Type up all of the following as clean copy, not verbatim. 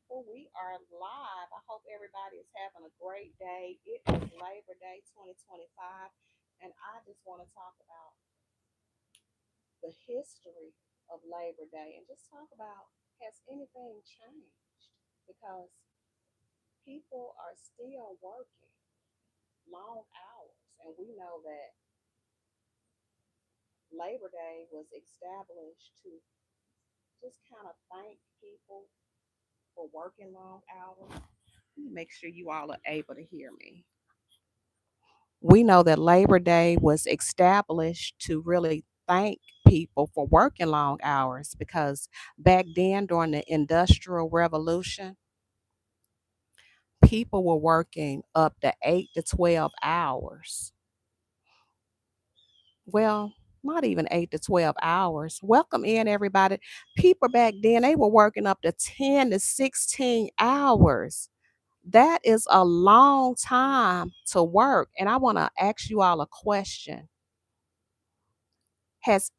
people. We are live. I hope everybody is having a great day. It is Labor Day 2025, and I just want to talk about the history of Labor Day and just talk about has anything changed? Because people are still working long hours, and we know that Labor Day was established to just kind of thank people for working long hours. Let me make sure you all are able to hear me. We know that Labor Day was established to really thank people for working long hours because back then during the Industrial Revolution, people were working up to 8 to 12 hours. Well, not even 8 to 12 hours. Welcome in, everybody. People back then, they were working up to 10 to 16 hours. That is a long time to work. And I want to ask you all a question. Has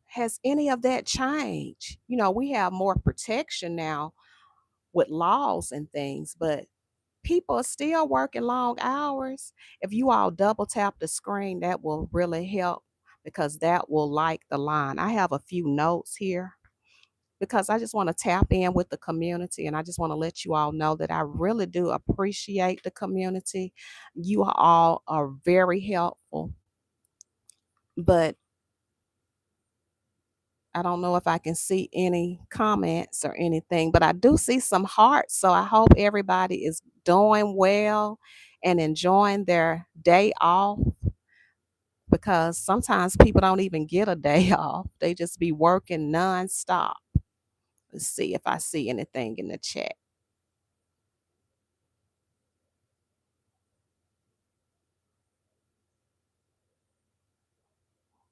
has any of that changed? We have more protection now with laws and things, but people are still working long hours. If you all double tap the screen, that will really help because that will like the line. I have a few notes here because I just want to tap in with the community and I just want to let you all know that I really do appreciate the community. You all are very helpful, but I don't know if I can see any comments or anything, but I do see some hearts. So I hope everybody is doing well and enjoying their day off because sometimes people don't even get a day off. They just be working nonstop. Let's see if I see anything in the chat.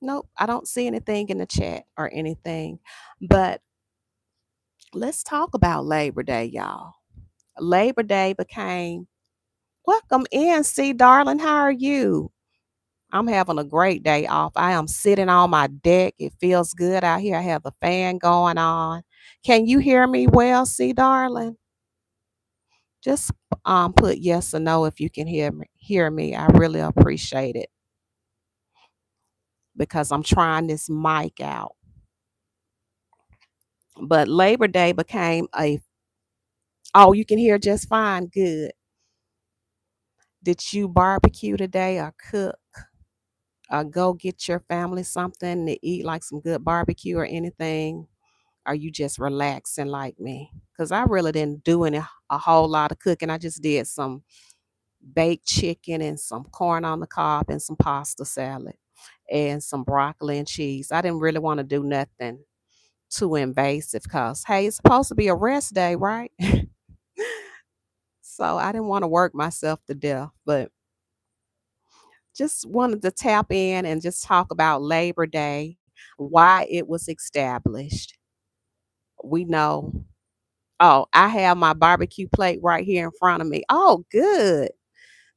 Nope, I don't see anything in the chat or anything. But let's talk about Labor Day, y'all. Labor Day became welcome in. See, darling, how are you? I'm having a great day off. I am sitting on my deck. It feels good out here. I have the fan going on. Can you hear me well, see, darling? Just put yes or no if you can hear me. Hear me. I really appreciate it because I'm trying this mic out. But Labor Day became a oh, you can hear just fine. Good. Did you barbecue today or cook? Or go get your family something to eat, like some good barbecue or anything? Are you just relaxing like me? Because I really didn't do a whole lot of cooking. I just did some baked chicken and some corn on the cob and some pasta salad and some broccoli and cheese. I didn't really want to do nothing too invasive because hey, it's supposed to be a rest day, right? So I didn't want to work myself to death, but just wanted to tap in and just talk about Labor Day, why it was established. We know. Oh, I have my barbecue plate right here in front of me. Oh, good.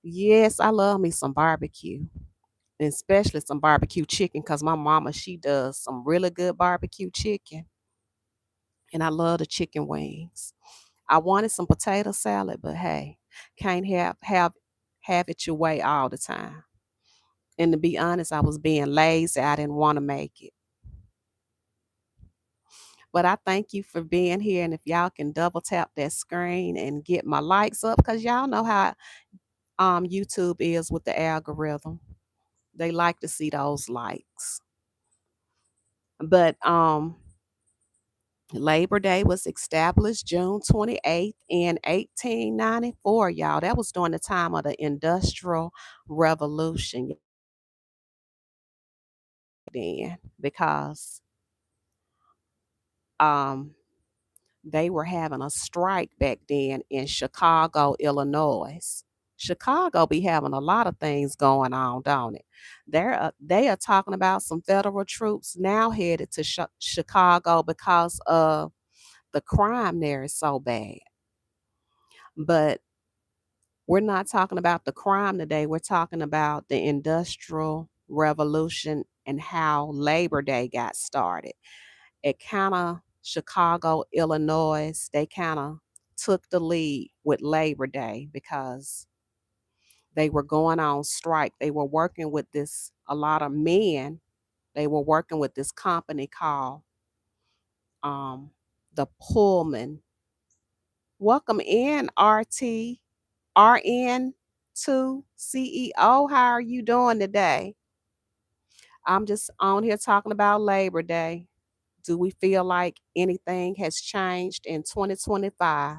Yes, I love me some barbecue, and especially some barbecue chicken because my mama, she does some really good barbecue chicken, and I love the chicken wings. I wanted some potato salad, but hey, can't have it your way all the time. And to be honest, I was being lazy. I didn't want to make it. But I thank you for being here. And if y'all can double tap that screen and get my likes up, because y'all know how YouTube is with the algorithm. They like to see those likes. But Labor Day was established June 28th in 1894, y'all. That was during the time of the Industrial Revolution then because um they were having a strike back then in Chicago, Illinois. Chicago be having a lot of things going on, don't it? They are talking about some federal troops now headed to Chicago because of the crime there is so bad. But we're not talking about the crime today. We're talking about the Industrial Revolution and how Labor Day got started. It kind of Chicago, Illinois, they kind of took the lead with Labor Day because they were going on strike. They were working with this, a lot of men, they were working with this company called um, the Pullman. Welcome in, RN2 CEO. How are you doing today? I'm just on here talking about Labor Day. Do we feel like anything has changed in 2025?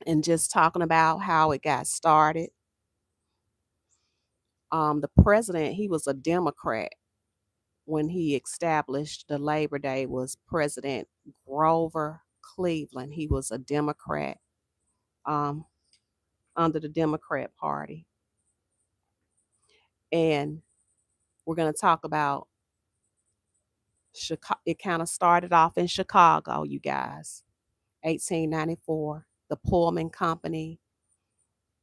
And just talking about how it got started. The president, he was a Democrat when he established the Labor Day, was President Grover Cleveland. He was a Democrat, um, under the Democrat Party. And we're going to talk about Chicago. It kind of started off in Chicago, you guys. 1894, the Pullman Company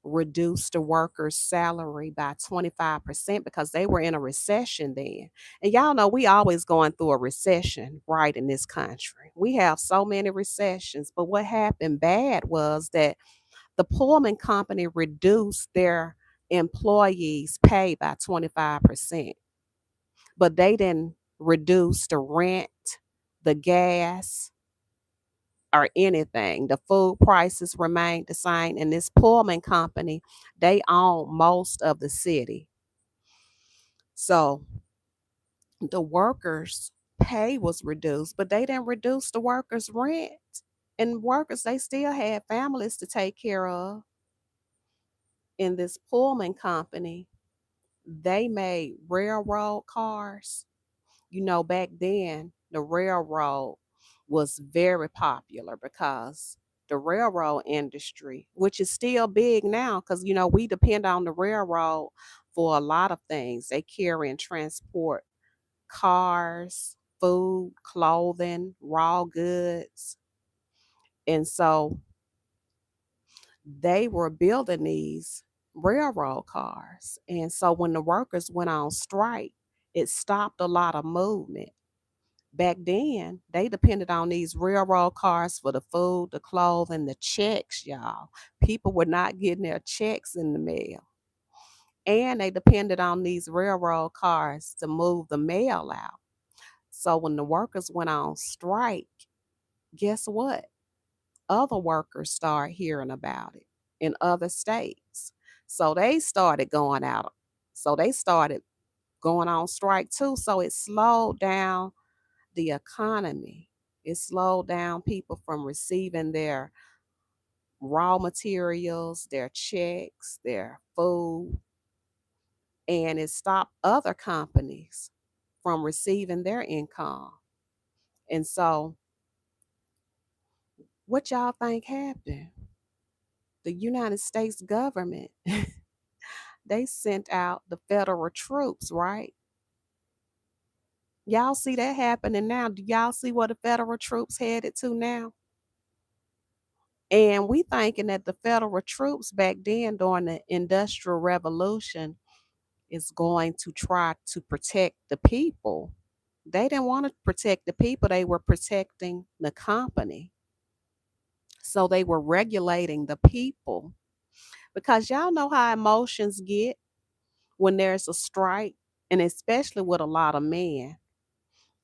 reduced the workers' salary by 25% because they were in a recession then. And y'all know we always going through a recession, right, in this country. We have so many recessions, but what happened bad was that the Pullman Company reduced their employees' pay by 25%, but they didn't reduce the rent, the gas, or anything. The food prices remained the same. And this Pullman company, they own most of the city. So the workers' pay was reduced, but they didn't reduce the workers' rent. And workers, they still had families to take care of. In this Pullman company, they made railroad cars. You know, back then, the railroad was very popular because the railroad industry, which is still big now, because, you know, we depend on the railroad for a lot of things. They carry and transport cars, food, clothing, raw goods. And so they were building these railroad cars. And so when the workers went on strike, it stopped a lot of movement. Back then, they depended on these railroad cars for the food, the clothing, the checks, y'all. People were not getting their checks in the mail. And they depended on these railroad cars to move the mail out. So when the workers went on strike, guess what? Other workers started hearing about it in other states. So they started going out. So they started going on strike too. So it slowed down the economy. It slowed down people from receiving their raw materials, their checks, their food, and it stopped other companies from receiving their income. And so, what y'all think happened? The United States government, they sent out the federal troops, right? Y'all see that happening now. Do y'all see where the federal troops headed to now? And we thinking that the federal troops back then during the Industrial Revolution is going to try to protect the people. They didn't want to protect the people, they were protecting the company. So they were regulating the people because y'all know how emotions get when there's a strike, and especially with a lot of men.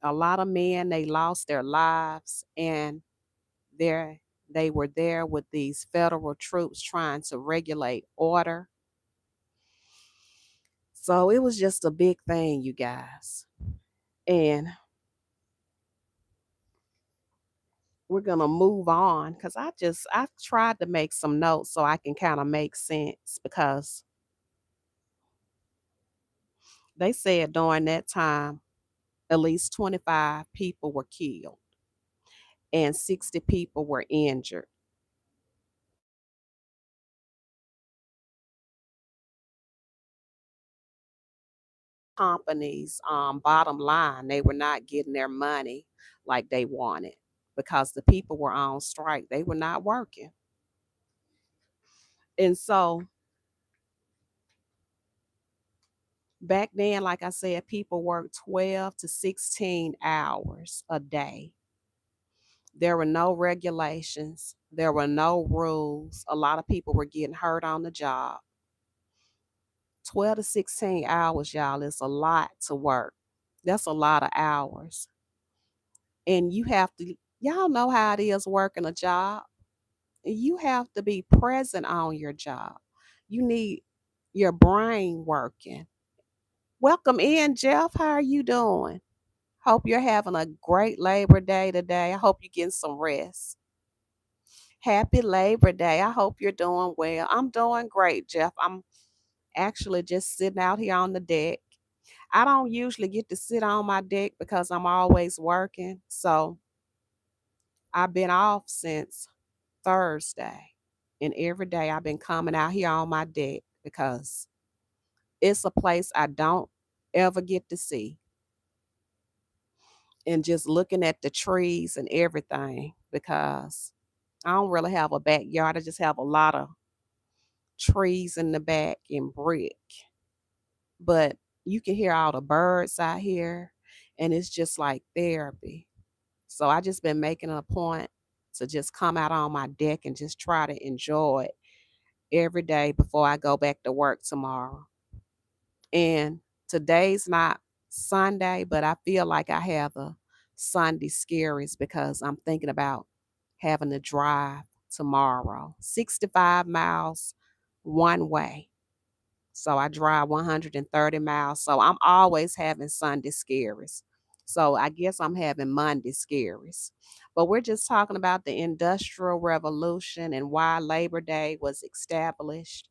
A lot of men, they lost their lives, and there they were there with these federal troops trying to regulate order. So it was just a big thing, you guys. And we're going to move on because I tried to make some notes so I can kind of make sense, because they said during that time at least 25 people were killed and 60 people were injured. Companies, bottom line, they were not getting their money like they wanted because the people were on strike. They were not working. And so back then, like I said, people worked 12 to 16 hours a day. There were no regulations. There were no rules. A lot of people were getting hurt on the job. 12 to 16 hours, y'all, is a lot to work. That's a lot of hours. And you have to, y'all know how it is working a job. You have to be present on your job. You need your brain working. Welcome in, Jeff. How are you doing? Hope you're having a great Labor Day today. I hope you're getting some rest. Happy Labor Day. I hope you're doing well. I'm doing great, Jeff. I'm actually just sitting out here on the deck. I don't usually get to sit on my deck because I'm always working. So I've been off since Thursday. And every day I've been coming out here on my deck because it's a place I don't ever get to see. And just looking at the trees and everything because I don't really have a backyard. I just have a lot of trees in the back and brick. But you can hear all the birds out here and it's just like therapy. So I just been making it a point to just come out on my deck and just try to enjoy it every day before I go back to work tomorrow. And today's not Sunday, but I feel like I have the Sunday scaries because I'm thinking about having to drive tomorrow 65 miles one way. So I drive 130 miles. So I'm always having Sunday scaries. So I guess I'm having Monday scaries. But we're just talking about the Industrial Revolution and why Labor Day was established.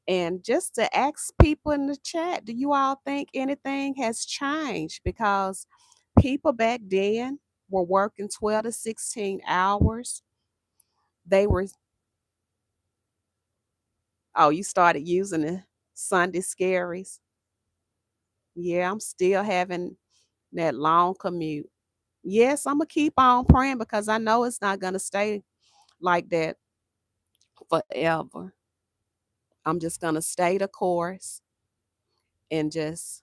And just to ask people in the chat, do you all think anything has changed? Because people back then were working 12 to 16 hours. They were, oh, you started using the Sunday scaries. Yeah, I'm still having that long commute. Yes, I'm going to keep on praying because I know it's not going to stay like that forever. I'm just going to stay the course and just,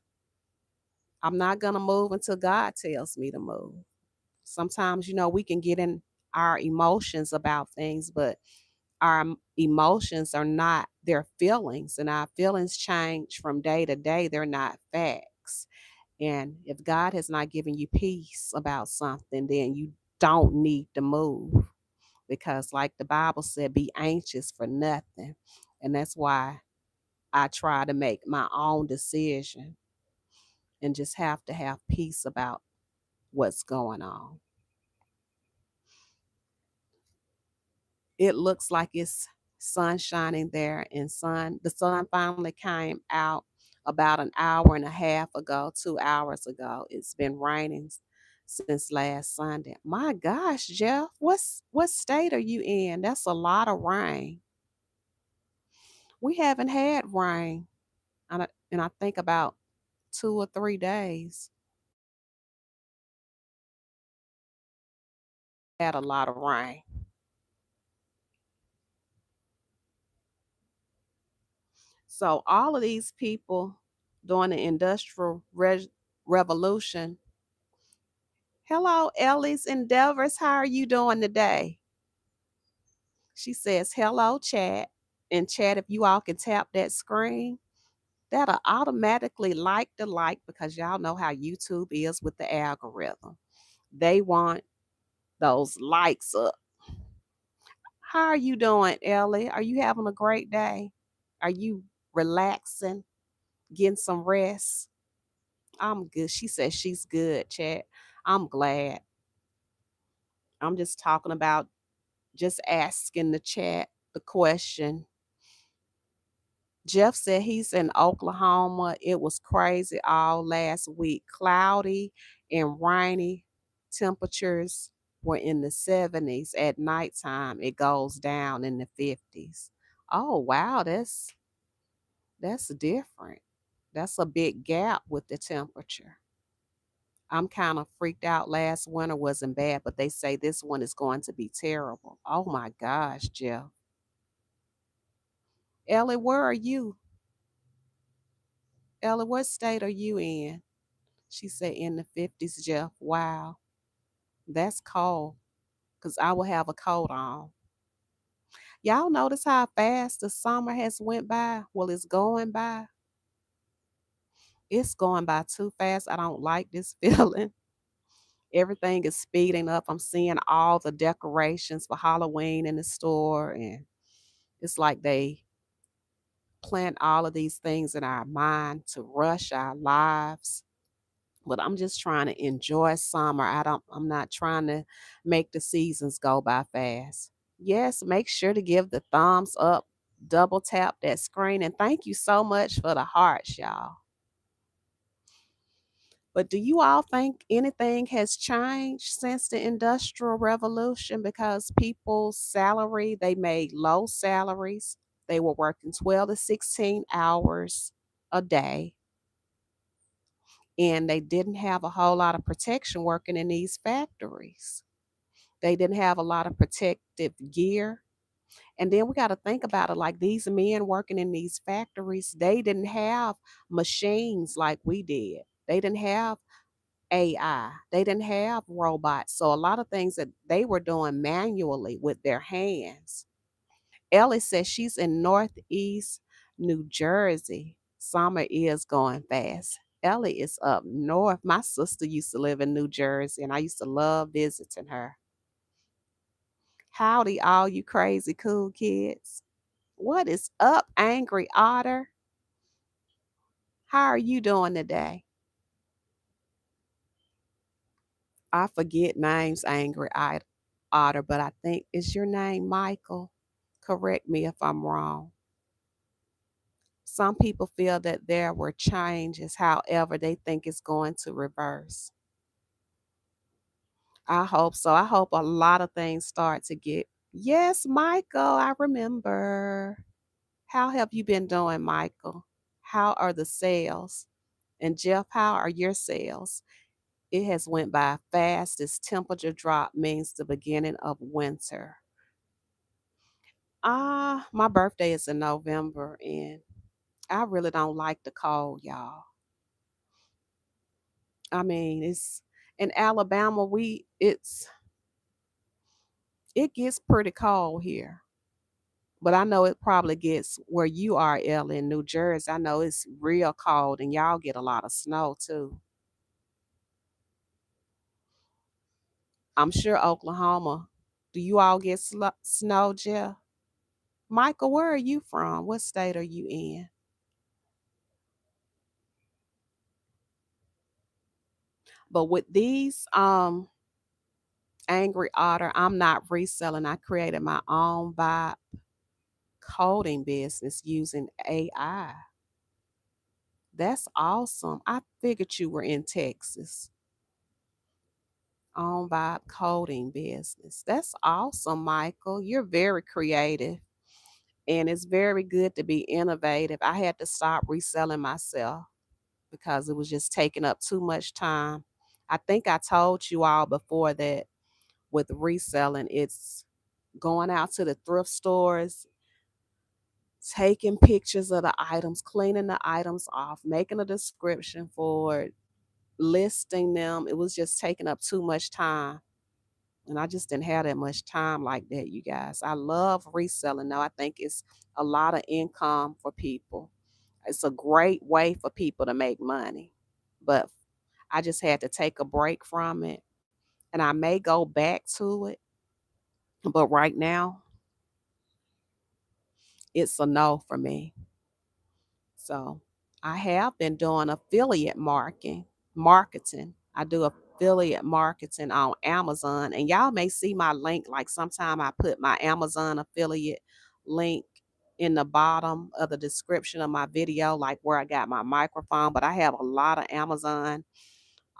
I'm not going to move until God tells me to move. Sometimes, we can get in our emotions about things, but our emotions are not their feelings, and our feelings change from day to day. They're not facts. And if God has not given you peace about something, then you don't need to move because, like the Bible said, be anxious for nothing. And that's why I try to make my own decision and just have to have peace about what's going on. It looks like it's sun shining there and the sun finally came out about an hour and a half ago, 2 hours ago. It's been raining since last Sunday. My gosh, Jeff, what state are you in? That's a lot of rain. We haven't had rain, and I think about 2 or 3 days. Had a lot of rain. So all of these people during the revolution. Hello, Ellie's Endeavors. How are you doing today? She says, hello, chat. And chat, if you all can tap that screen, that'll automatically like because y'all know how YouTube is with the algorithm. They want those likes up. How are you doing, Ellie? Are you having a great day? Are you relaxing, getting some rest? I'm good. She says she's good, chat. I'm glad. I'm just talking about just asking the chat the question. Jeff said he's in Oklahoma. It was crazy all last week. Cloudy and rainy. Temperatures were in the 70s. At nighttime, it goes down in the 50s. Oh, wow, that's different. That's a big gap with the temperature. I'm kind of freaked out. Last winter wasn't bad, but they say this one is going to be terrible. Oh my gosh, Jeff. Ellie, where are you? Ellie, what state are you in? She said in the 50s, Jeff. Wow, that's cold. because I will have a coat on. Y'all notice how fast the summer has went by? Well, it's going by. It's going by too fast. I don't like this feeling. Everything is speeding up. I'm seeing all the decorations for Halloween in the store, and it's like they plant all of these things in our mind to rush our lives. But I'm just trying to enjoy summer. I'm not trying to make the seasons go by fast. Yes, make sure to give the thumbs up, double tap that screen, and thank you so much for the hearts, y'all. But do you all think anything has changed since the Industrial Revolution? Because people's salary, they made low salaries. They were working 12 to 16 hours a day, and they didn't have a whole lot of protection working in these factories. They didn't have a lot of protective gear. And then we got to think about it, like these men working in these factories, they didn't have machines like we did. They didn't have AI. They didn't have robots. So a lot of things that they were doing manually with their hands. Ellie says she's in Northeast New Jersey. Summer is going fast. Ellie is up north. My sister used to live in New Jersey, and I used to love visiting her. Howdy, all you crazy cool kids. What is up, Angry Otter? How are you doing today? I forget names, Otter, but I think is your name Michael? Correct me if I'm wrong. Some people feel that there were changes, however, they think it's going to reverse. I hope so. I hope a lot of things start to get. Yes, Michael, I remember. How have you been doing, Michael? How are the sales? And Jeff, how are your sales? It has went by fast. This temperature drop means the beginning of winter. My birthday is in November, and I really don't like the cold, y'all. I mean, it's in Alabama, it gets pretty cold here. But I know it probably gets where you are, Ellie, in New Jersey. I know it's real cold, and y'all get a lot of snow too. I'm sure Oklahoma. Do you all get snow, Jeff? Michael, where are you from? What state are you in? But with these Angry Otter, I'm not reselling. I created my own vibe coding business using AI. That's awesome. I figured you were in Texas. On vibe coding business. That's awesome, Michael. You're very creative, and it's very good to be innovative. I had to stop reselling myself because it was just taking up too much time. I think I told you all before that with reselling, it's going out to the thrift stores, taking pictures of the items, cleaning the items off, making a description for it, listing them. It was just taking up too much time. And I just didn't have that much time like that, you guys. I love reselling though. I think it's a lot of income for people. It's a great way for people to make money. But I just had to take a break from it. And I may go back to it. But right now, it's a no for me. So I have been doing affiliate marketing. I do affiliate marketing on Amazon. And y'all may see my link. Like sometime I put my Amazon affiliate link in the bottom of the description of my video, like where I got my microphone. But I have a lot of Amazon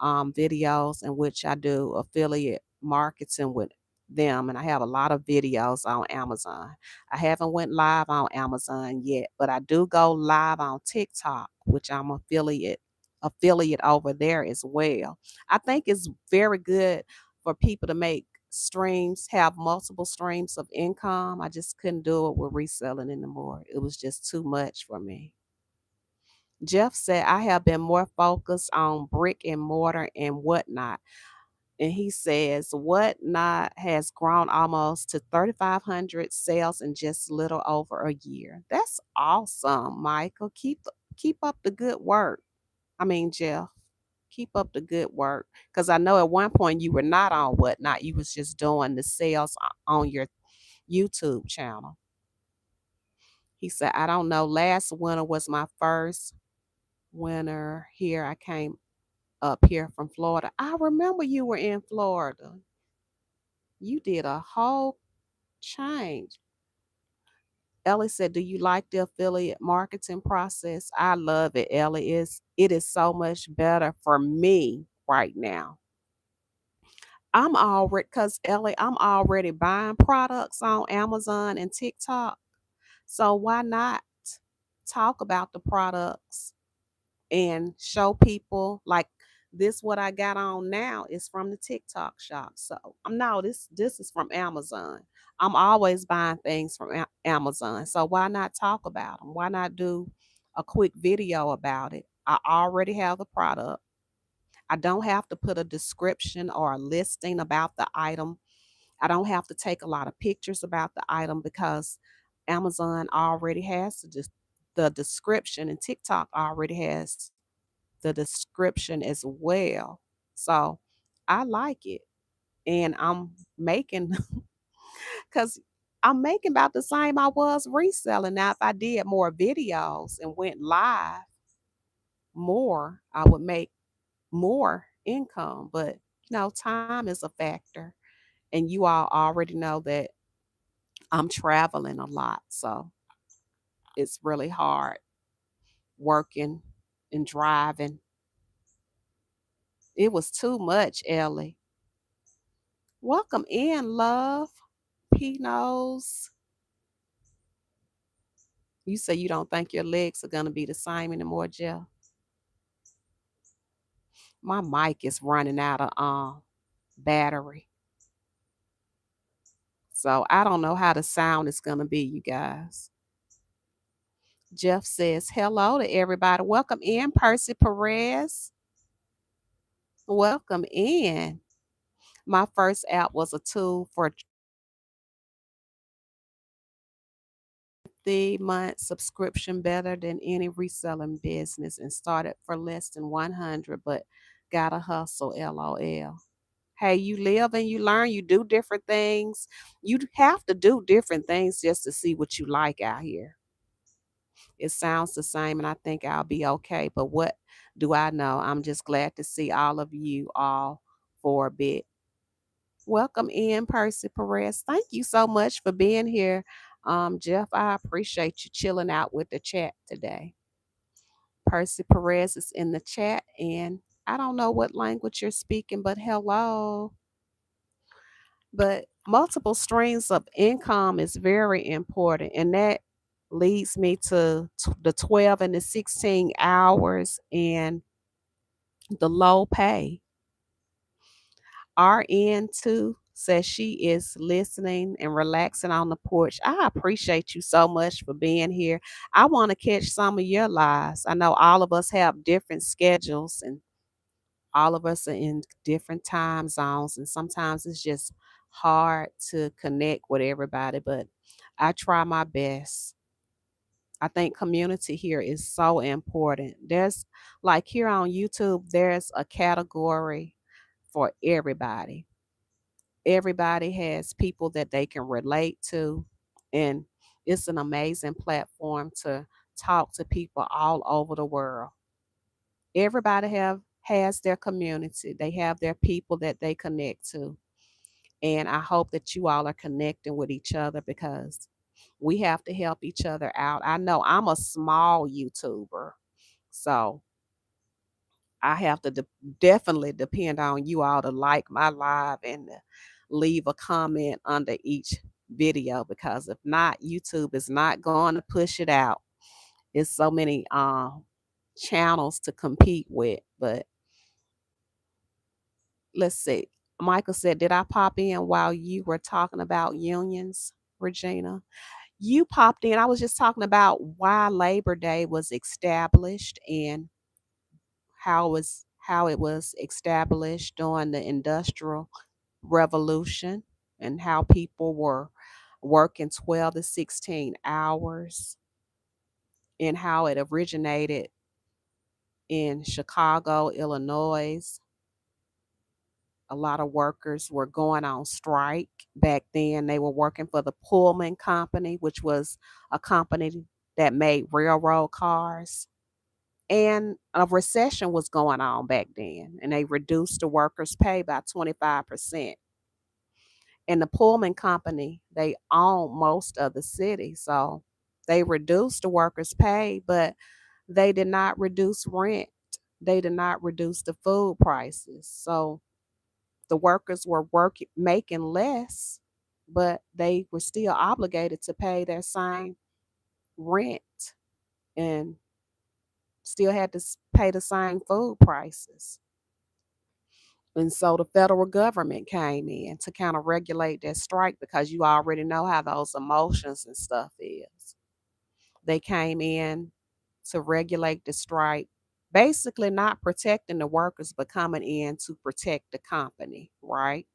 videos in which I do affiliate marketing with them, and I have a lot of videos on Amazon. I haven't went live on Amazon yet, but I do go live on TikTok, which I'm affiliate over there as well. I think it's very good for people to make streams, have multiple streams of income. I just couldn't do it with reselling anymore. It was just too much for me. Jeff said, I have been more focused on brick and mortar and whatnot. And he says, "What not has grown almost to 3,500 sales in just little over a year." That's awesome, Michael. Keep up the good work. I mean, Jeff, keep up the good work. Because I know at one point you were not on Whatnot. You was just doing the sales on your YouTube channel. He said, "I don't know. Last winter was my first winter here. I came up here from Florida." I remember you were in Florida. You did a whole change. Ellie said, "Do you like the affiliate marketing process?" I love it, Ellie. It is so much better for me right now. I'm already because Ellie, I'm already buying products on Amazon and TikTok. So why not talk about the products and show people like this what I got on now is from the TikTok shop. So no, this is from Amazon. I'm always buying things from Amazon. So why not talk about them? Why not do a quick video about it? I already have the product. I don't have to put a description or a listing about the item. I don't have to take a lot of pictures about the item because Amazon already has the description and TikTok already has the description as well. So I like it. And I'm making because I'm making about the same I was reselling. Now, if I did more videos and went live more, I would make more income. But time is a factor. And you all already know that I'm traveling a lot. So it's really hard working and driving. It was too much, Ellie. Welcome in, love. He knows. You say you don't think your legs are going to be the same anymore, Jeff. My mic is running out of battery. So I don't know how the sound is going to be, you guys. Jeff says hello to everybody. Welcome in, Percy Perez. Welcome in. My first app was a tool for the month subscription better than any reselling business and started for less than 100, but gotta hustle, LOL. Hey, you live and you learn, you do different things. You have to do different things just to see what you like out here. It sounds the same, and I think I'll be okay. But what do I know? I'm just glad to see all of you all for a bit. Welcome in, Percy Perez. Thank you so much for being here. Jeff, I appreciate you chilling out with the chat today. Percy Perez is in the chat, and I don't know what language you're speaking, but hello. But multiple streams of income is very important, and that leads me to the 12 and the 16 hours and the low pay. RN2 says she is listening and relaxing on the porch. I appreciate you so much for being here. I want to catch some of your lives. I know all of us have different schedules and all of us are in different time zones, and sometimes it's just hard to connect with everybody, but I try my best. I think community here is so important. There's like here on YouTube, there's a category for everybody. Everybody has people that they can relate to, and it's an amazing platform to talk to people all over the world. Everybody has their community. They have their people that they connect to. And I hope that you all are connecting with each other because we have to help each other out. I know I'm a small YouTuber, so I have to definitely depend on you all to like my live and to leave a comment under each video because if not, YouTube is not going to push it out. It's so many channels to compete with, but let's see. Michael said, "Did I pop in while you were talking about unions, Regina?" You popped in. I was just talking about why Labor Day was established and how it was established during the Industrial Revolution and how people were working 12 to 16 hours and how it originated in Chicago, Illinois. A lot of workers were going on strike back then. They were working for the Pullman Company, which was a company that made railroad cars. And a recession was going on back then, and they reduced the workers' pay by 25%. And the Pullman Company, they own most of the city, so they reduced the workers' pay, but they did not reduce rent. They did not reduce the food prices. So the workers were working making less, but they were still obligated to pay their same rent and still had to pay the same food prices. And so the federal government came in to kind of regulate that strike because you already know how those emotions and stuff is. They came in to regulate the strike, basically not protecting the workers, but coming in to protect the company, right?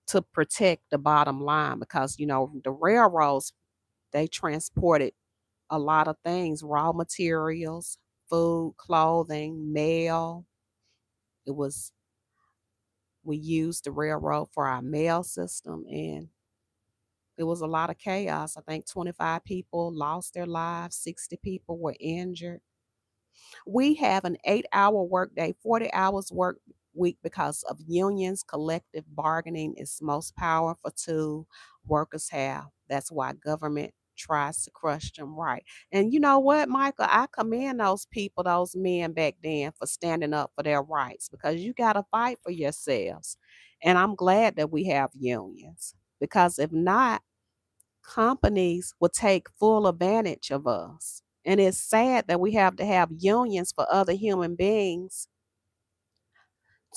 To protect the bottom line because, the railroads, they transported a lot of things, raw materials, food, clothing, mail. It was We used the railroad for our mail system, and it was a lot of chaos. I think 25 people lost their lives, 60 people were injured. We have an 8-hour workday, 40 hours work week because of unions. Collective bargaining is the most powerful tool workers have. That's why government tries to crush them, right. And you know what, Michael? I commend those people, those men back then, for standing up for their rights because you got to fight for yourselves. And I'm glad that we have unions because if not, companies will take full advantage of us. And it's sad that we have to have unions for other human beings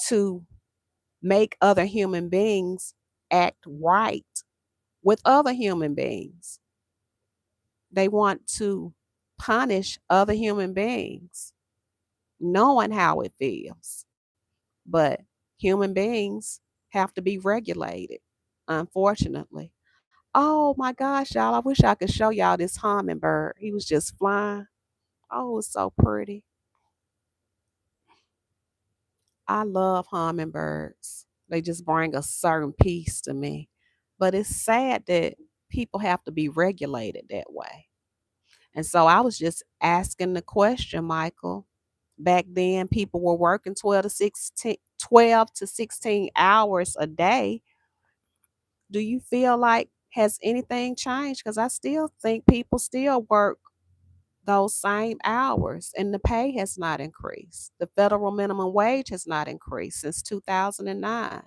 to make other human beings act right with other human beings. They want to punish other human beings, knowing how it feels. But human beings have to be regulated, unfortunately. Oh my gosh, y'all, I wish I could show y'all this hummingbird. He was just flying. Oh, it's so pretty. I love hummingbirds. They just bring a certain peace to me. But it's sad that people have to be regulated that way. And so I was just asking the question, Michael. Back then, people were working 12 to 16 hours a day. Do you feel like has anything changed? Because I still think people still work those same hours and the pay has not increased. The federal minimum wage has not increased since 2009.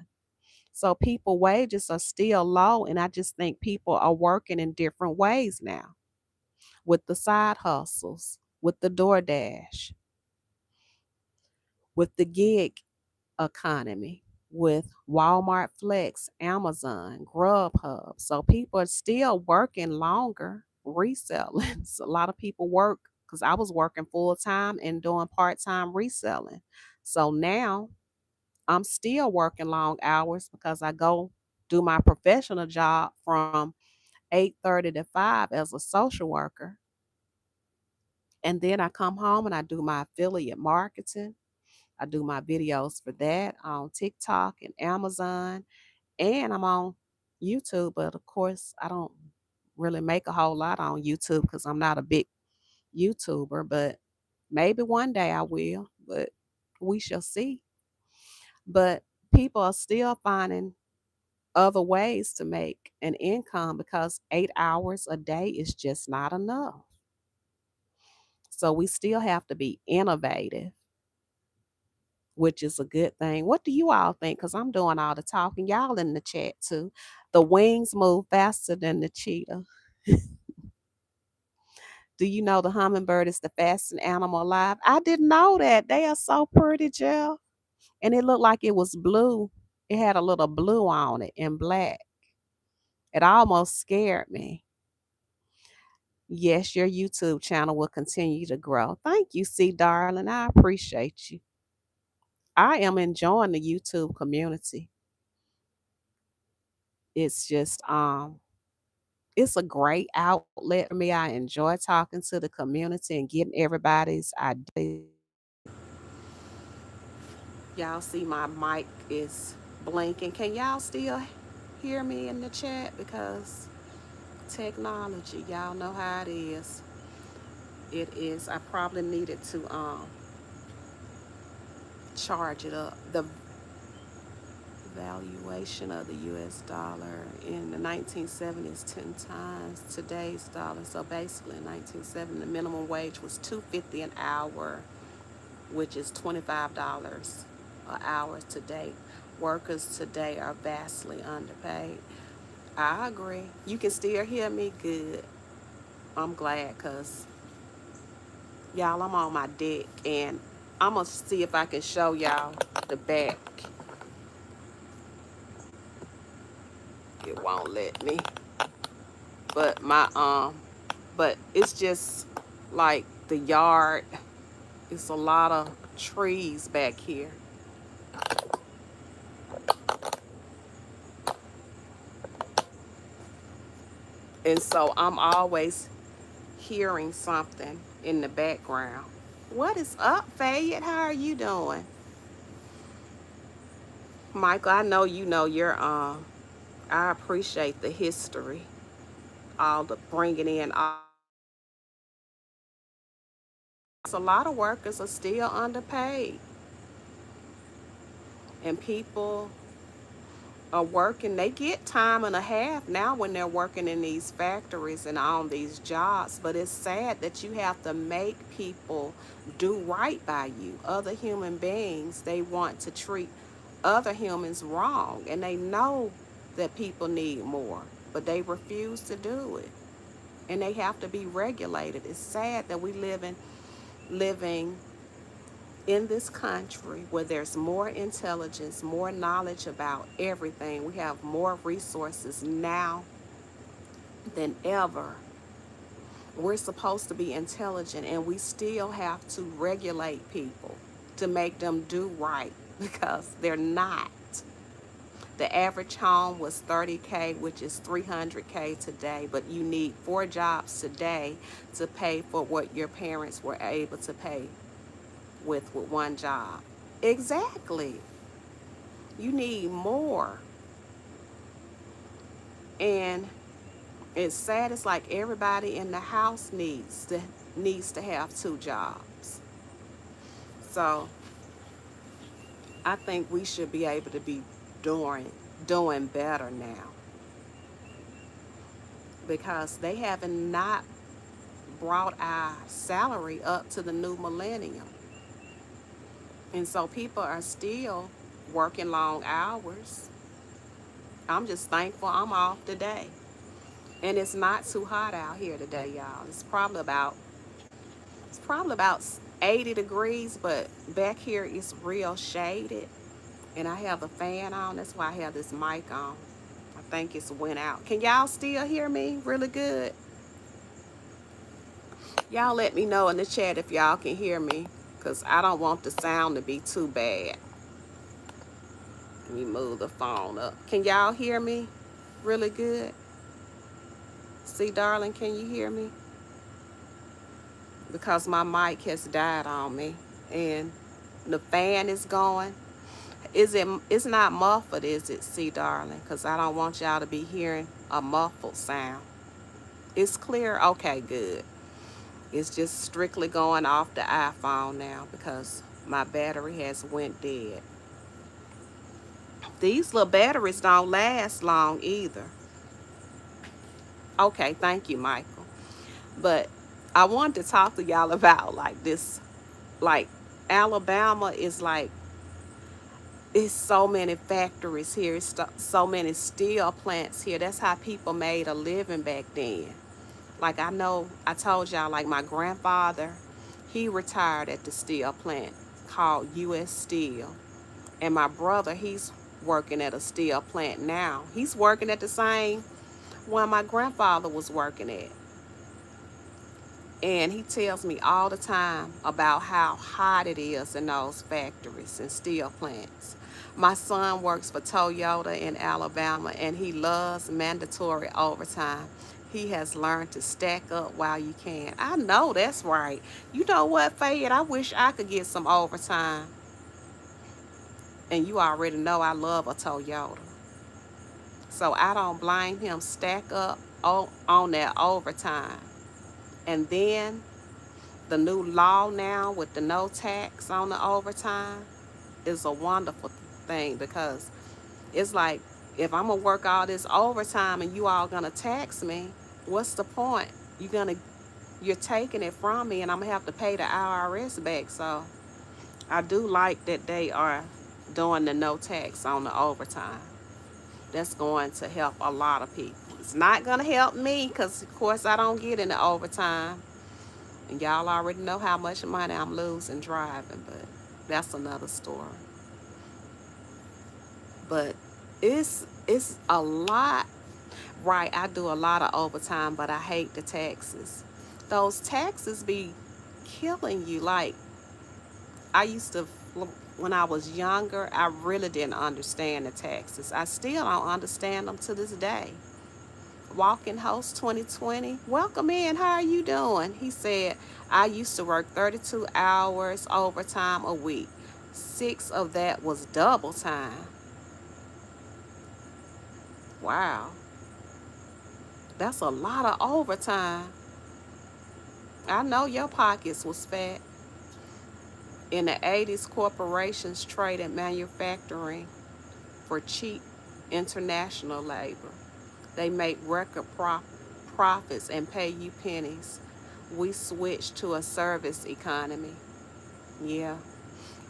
So people wages are still low and I just think people are working in different ways now with the side hustles, with the DoorDash, with the gig economy, with Walmart Flex, Amazon, Grubhub. So people are still working longer, reselling. So a lot of people work because I was working full time and doing part time reselling. So now I'm still working long hours because I go do my professional job from 8:30 to 5 as a social worker. And then I come home and I do my affiliate marketing. I do my videos for that on TikTok and Amazon, and I'm on YouTube. But of course, I don't really make a whole lot on YouTube because I'm not a big YouTuber. But maybe one day I will, but we shall see. But people are still finding other ways to make an income because 8 hours a day is just not enough. So we still have to be innovative, which is a good thing. What do you all think? Because I'm doing all the talking. Y'all in the chat too. The wings move faster than the cheetah. Do you know the hummingbird is the fastest animal alive? I didn't know that. They are so pretty, Jill. And it looked like it was blue. It had a little blue on it and black. It almost scared me. Yes, your YouTube channel will continue to grow. Thank you, C darling. I appreciate you. I am enjoying the YouTube community. It's just it's a great outlet for me. I enjoy talking to the community and getting everybody's ideas. Y'all see my mic is blinking. Can y'all still hear me in the chat? Because technology, y'all know how it is. It is. I probably needed to charge it up. The valuation of the US dollar in the 1970s 10 times today's dollar. So basically in 1970 the minimum wage was $2.50 an hour, which is $25 an hour today. Workers today are vastly underpaid. I agree. You can still hear me good. I'm glad, because y'all, I'm on my deck and I'm gonna see if I can show y'all the back. It won't let me. But but it's just like the yard. It's a lot of trees back here. And so I'm always hearing something in the background. What is up, Fayette? How are you doing? Michael, I know you know your I appreciate the history, all the bringing in. A lot of workers are still underpaid, and people are working. They get time and a half now when they're working in these factories and on these jobs. But it's sad that you have to make people do right by you. Other human beings, they want to treat other humans wrong, and they know that people need more, but they refuse to do it. And they have to be regulated. It's sad that we living in this country where there's more intelligence, more knowledge about everything. We have more resources now than ever. We're supposed to be intelligent, and we still have to regulate people to make them do right because they're not. The average home was 30K, which is 300K today, but you need 4 jobs today to pay for what your parents were able to pay with one job. Exactly. You need more. And it's sad. It's like everybody in the house needs to have 2 jobs. So I think we should be able to be doing better now, because they haven't not brought our salary up to the new millennium. And so people are still working long hours. I'm just thankful I'm off today. And it's not too hot out here today, y'all. It's probably about 80 degrees, but back here it's real shaded. And I have a fan on. That's why I have this mic on. I think it's went out. Can y'all still hear me really good? Y'all let me know in the chat if y'all can hear me, because I don't want the sound to be too bad. Let me move the phone up. Can y'all hear me really good? See, darling, can you hear me? Because my mic has died on me and the fan is going. It's not muffled, is it, see, darling? Because I don't want y'all to be hearing a muffled sound. It's clear? Okay, good. It's just strictly going off the iPhone now because my battery has went dead. These little batteries don't last long either. Okay, thank you, Michael. But I wanted to talk to y'all about like this, like Alabama is like, it's so many factories here. It's so many steel plants here. That's how people made a living back then. Like I know, I told y'all, like my grandfather, he retired at the steel plant called U.S. Steel. And my brother, he's working at a steel plant now. He's working at the same one my grandfather was working at. And he tells me all the time about how hot it is in those factories and steel plants. My son works for Toyota in Alabama and he loves mandatory overtime. He has learned to stack up while you can. I know that's right. You know what, Fayette? I wish I could get some overtime. And you already know I love a Toyota. So I don't blame him. Stack up on that overtime. And then the new law now with the no tax on the overtime is a wonderful thing, because it's like, if I'm gonna work all this overtime and you all gonna tax me, what's the point? You're taking it from me and I'm gonna have to pay the IRS back. So I do like that they are doing the no tax on the overtime. That's going to help a lot of people. It's not gonna help me because of course I don't get any overtime. And y'all already know how much money I'm losing driving, but that's another story. But it's a lot. Right, I do a lot of overtime, but I hate the taxes. Those taxes be killing you. Like, I used to, when I was younger, I really didn't understand the taxes. I still don't understand them to this day. Walking Host 2020, welcome in. How are you doing? He said, I used to work 32 hours overtime a week. 6 of that was double time. Wow, that's a lot of overtime. I know your pockets was fat. In the 80s, corporations traded manufacturing for cheap international labor. They make record profits and pay you pennies. We switched to a service economy. Yeah.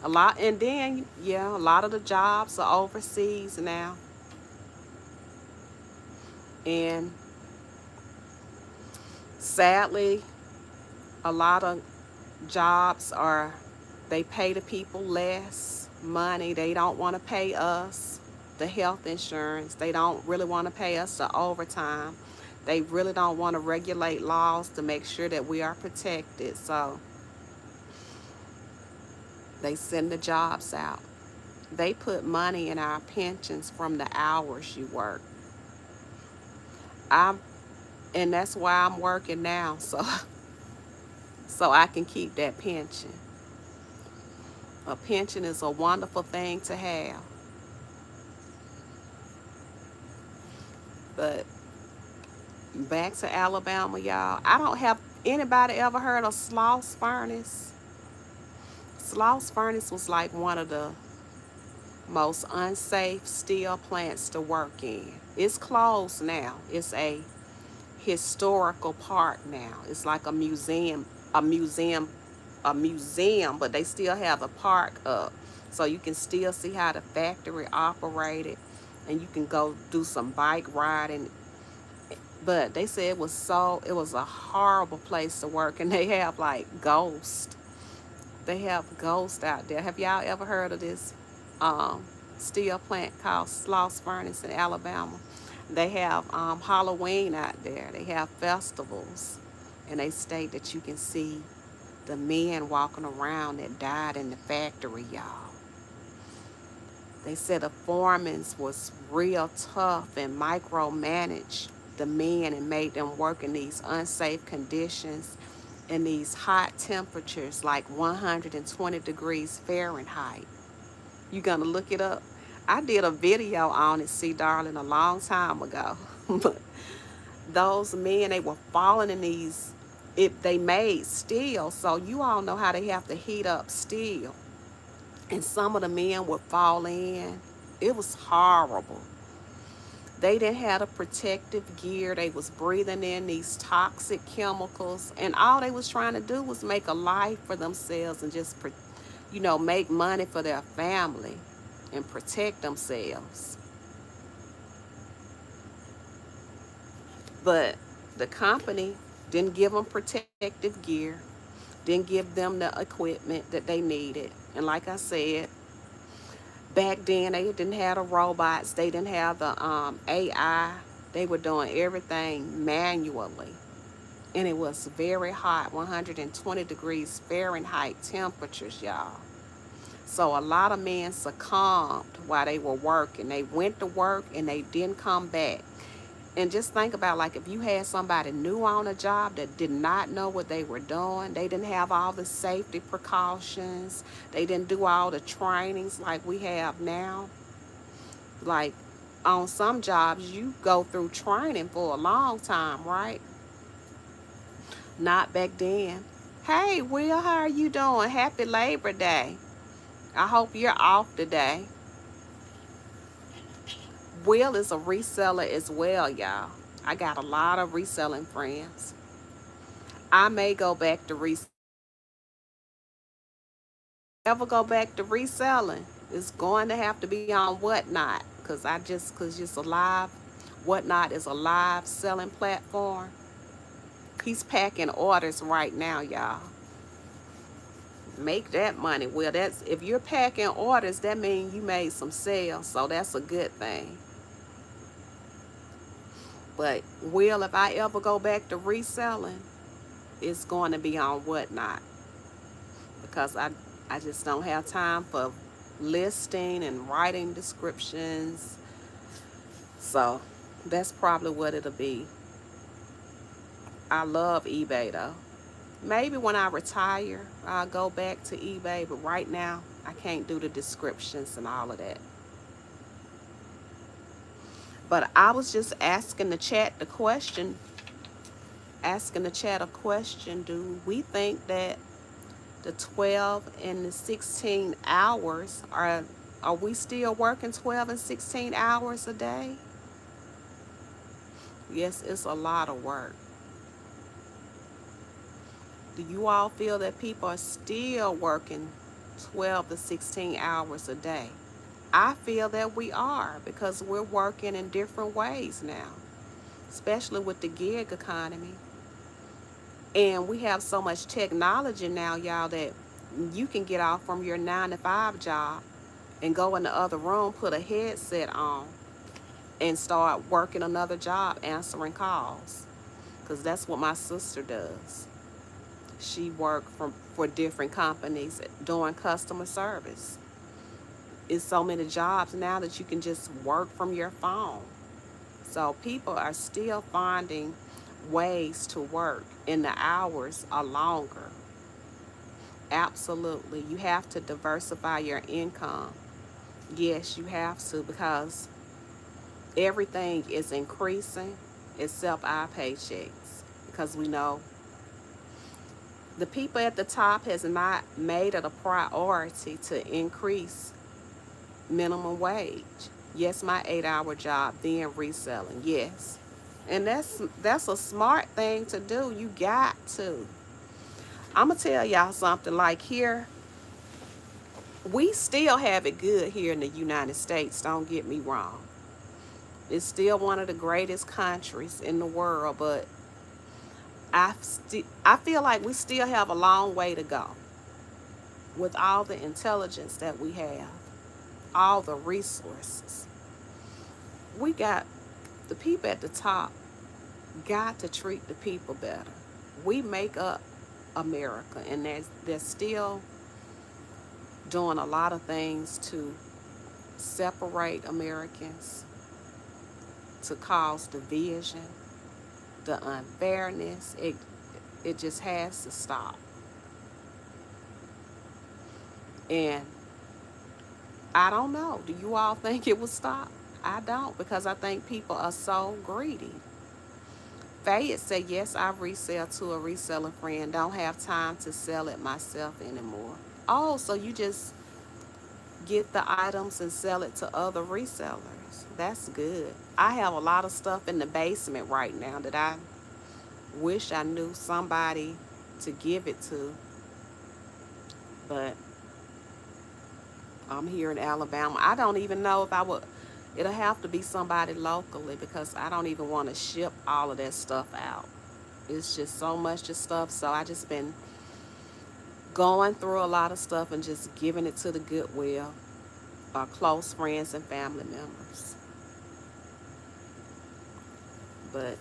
A lot, and then, yeah, a lot of the jobs are overseas now. And sadly, a lot of jobs they pay the people less money. They don't want to pay us the health insurance. They don't really want to pay us the overtime. They really don't want to regulate laws to make sure that we are protected. So they send the jobs out. They put money in our pensions from the hours you work. I'm and that's why I'm working now, so I can keep that pension. A pension is a wonderful thing to have. But back to Alabama, y'all. I don't have anybody ever heard of Sloss Furnace? Sloss Furnace was like one of the most unsafe steel plants to work in. It's closed now. It's a historical park now. It's like a museum, but they still have a park up. So you can still see how the factory operated and you can go do some bike riding. But they said it was a horrible place to work, and they have like ghosts. They have ghosts out there. Have y'all ever heard of this um, steel plant called Sloss Furnace in Alabama? They have Halloween out there. They have festivals, and they state that you can see the men walking around that died in the factory, y'all. They said the foremen was real tough and micromanaged the men and made them work in these unsafe conditions in these hot temperatures like 120 degrees Fahrenheit. You gonna look it up? I did a video on it, see, darling, a long time ago. But those men, they were falling in these, if they made steel, so you all know how they have to heat up steel. And some of the men would fall in. It was horrible. They didn't have a protective gear. They was breathing in these toxic chemicals, and all they was trying to do was make a life for themselves and just, make money for their family and protect themselves. But the company didn't give them protective gear, didn't give them the equipment that they needed. And like I said, back then they didn't have the robots, they didn't have the AI. They were doing everything manually. And it was very hot, 120 degrees Fahrenheit temperatures, y'all. So a lot of men succumbed while they were working. They went to work and they didn't come back. And just think about, like, if you had somebody new on a job that did not know what they were doing, they didn't have all the safety precautions, they didn't do all the trainings like we have now. Like, on some jobs, you go through training for a long time, right? Not back then. Hey, Will, how are you doing? Happy Labor Day. I hope you're off today. Will is a reseller as well, y'all. I got a lot of reselling friends. I may go back to ever go back to reselling. It's going to have to be on Whatnot, because just a live, Whatnot is a live selling platform. He's packing orders right now, y'all. Make that money. Well, that's, if you're packing orders, that means you made some sales, so that's a good thing. But Will, if I ever go back to reselling, it's going to be on Whatnot, because I just don't have time for listing and writing descriptions. So that's probably what it'll be. I love eBay though. Maybe when I retire, I'll go back to eBay, but right now I can't do the descriptions and all of that. But I was just asking the chat a question. Do we think that the 12 and the 16 hours are we still working 12 and 16 hours a day? Yes, it's a lot of work. Do you all feel that people are still working 12 to 16 hours a day? I feel that we are, because we're working in different ways now, especially with the gig economy. And we have so much technology now, y'all, that you can get off from your 9 to 5 job and go in the other room, put a headset on, and start working another job, answering calls. Because that's what my sister does. She worked for different companies doing customer service. It's so many jobs now that you can just work from your phone. So people are still finding ways to work, and the hours are longer. Absolutely. You have to diversify your income. Yes, you have to, because everything is increasing except our paychecks. Because we know the people at the top has not made it a priority to increase minimum wage. Yes, my 8-hour job, then reselling. Yes. And that's a smart thing to do. You got to. I'm gonna tell y'all something. Like, here, we still have it good here in the United States, don't get me wrong. It's still one of the greatest countries in the world, but I feel like we still have a long way to go with all the intelligence that we have, all the resources. We got the people at the top got to treat the people better. We make up America, and they're still doing a lot of things to separate Americans, to cause division, the unfairness. It just has to stop. And I don't know. Do you all think it will stop? I don't, because I think people are so greedy. Fayette said, yes, I resell to a reseller friend. Don't have time to sell it myself anymore. Oh, so you just get the items and sell it to other resellers. That's good. I have a lot of stuff in the basement right now that I wish I knew somebody to give it to, but I'm here in Alabama. I don't even know if I would, it'll have to be somebody locally, because I don't even want to ship all of that stuff out. It's just so much of stuff, so I just been going through a lot of stuff and just giving it to the Goodwill, close friends and family members. But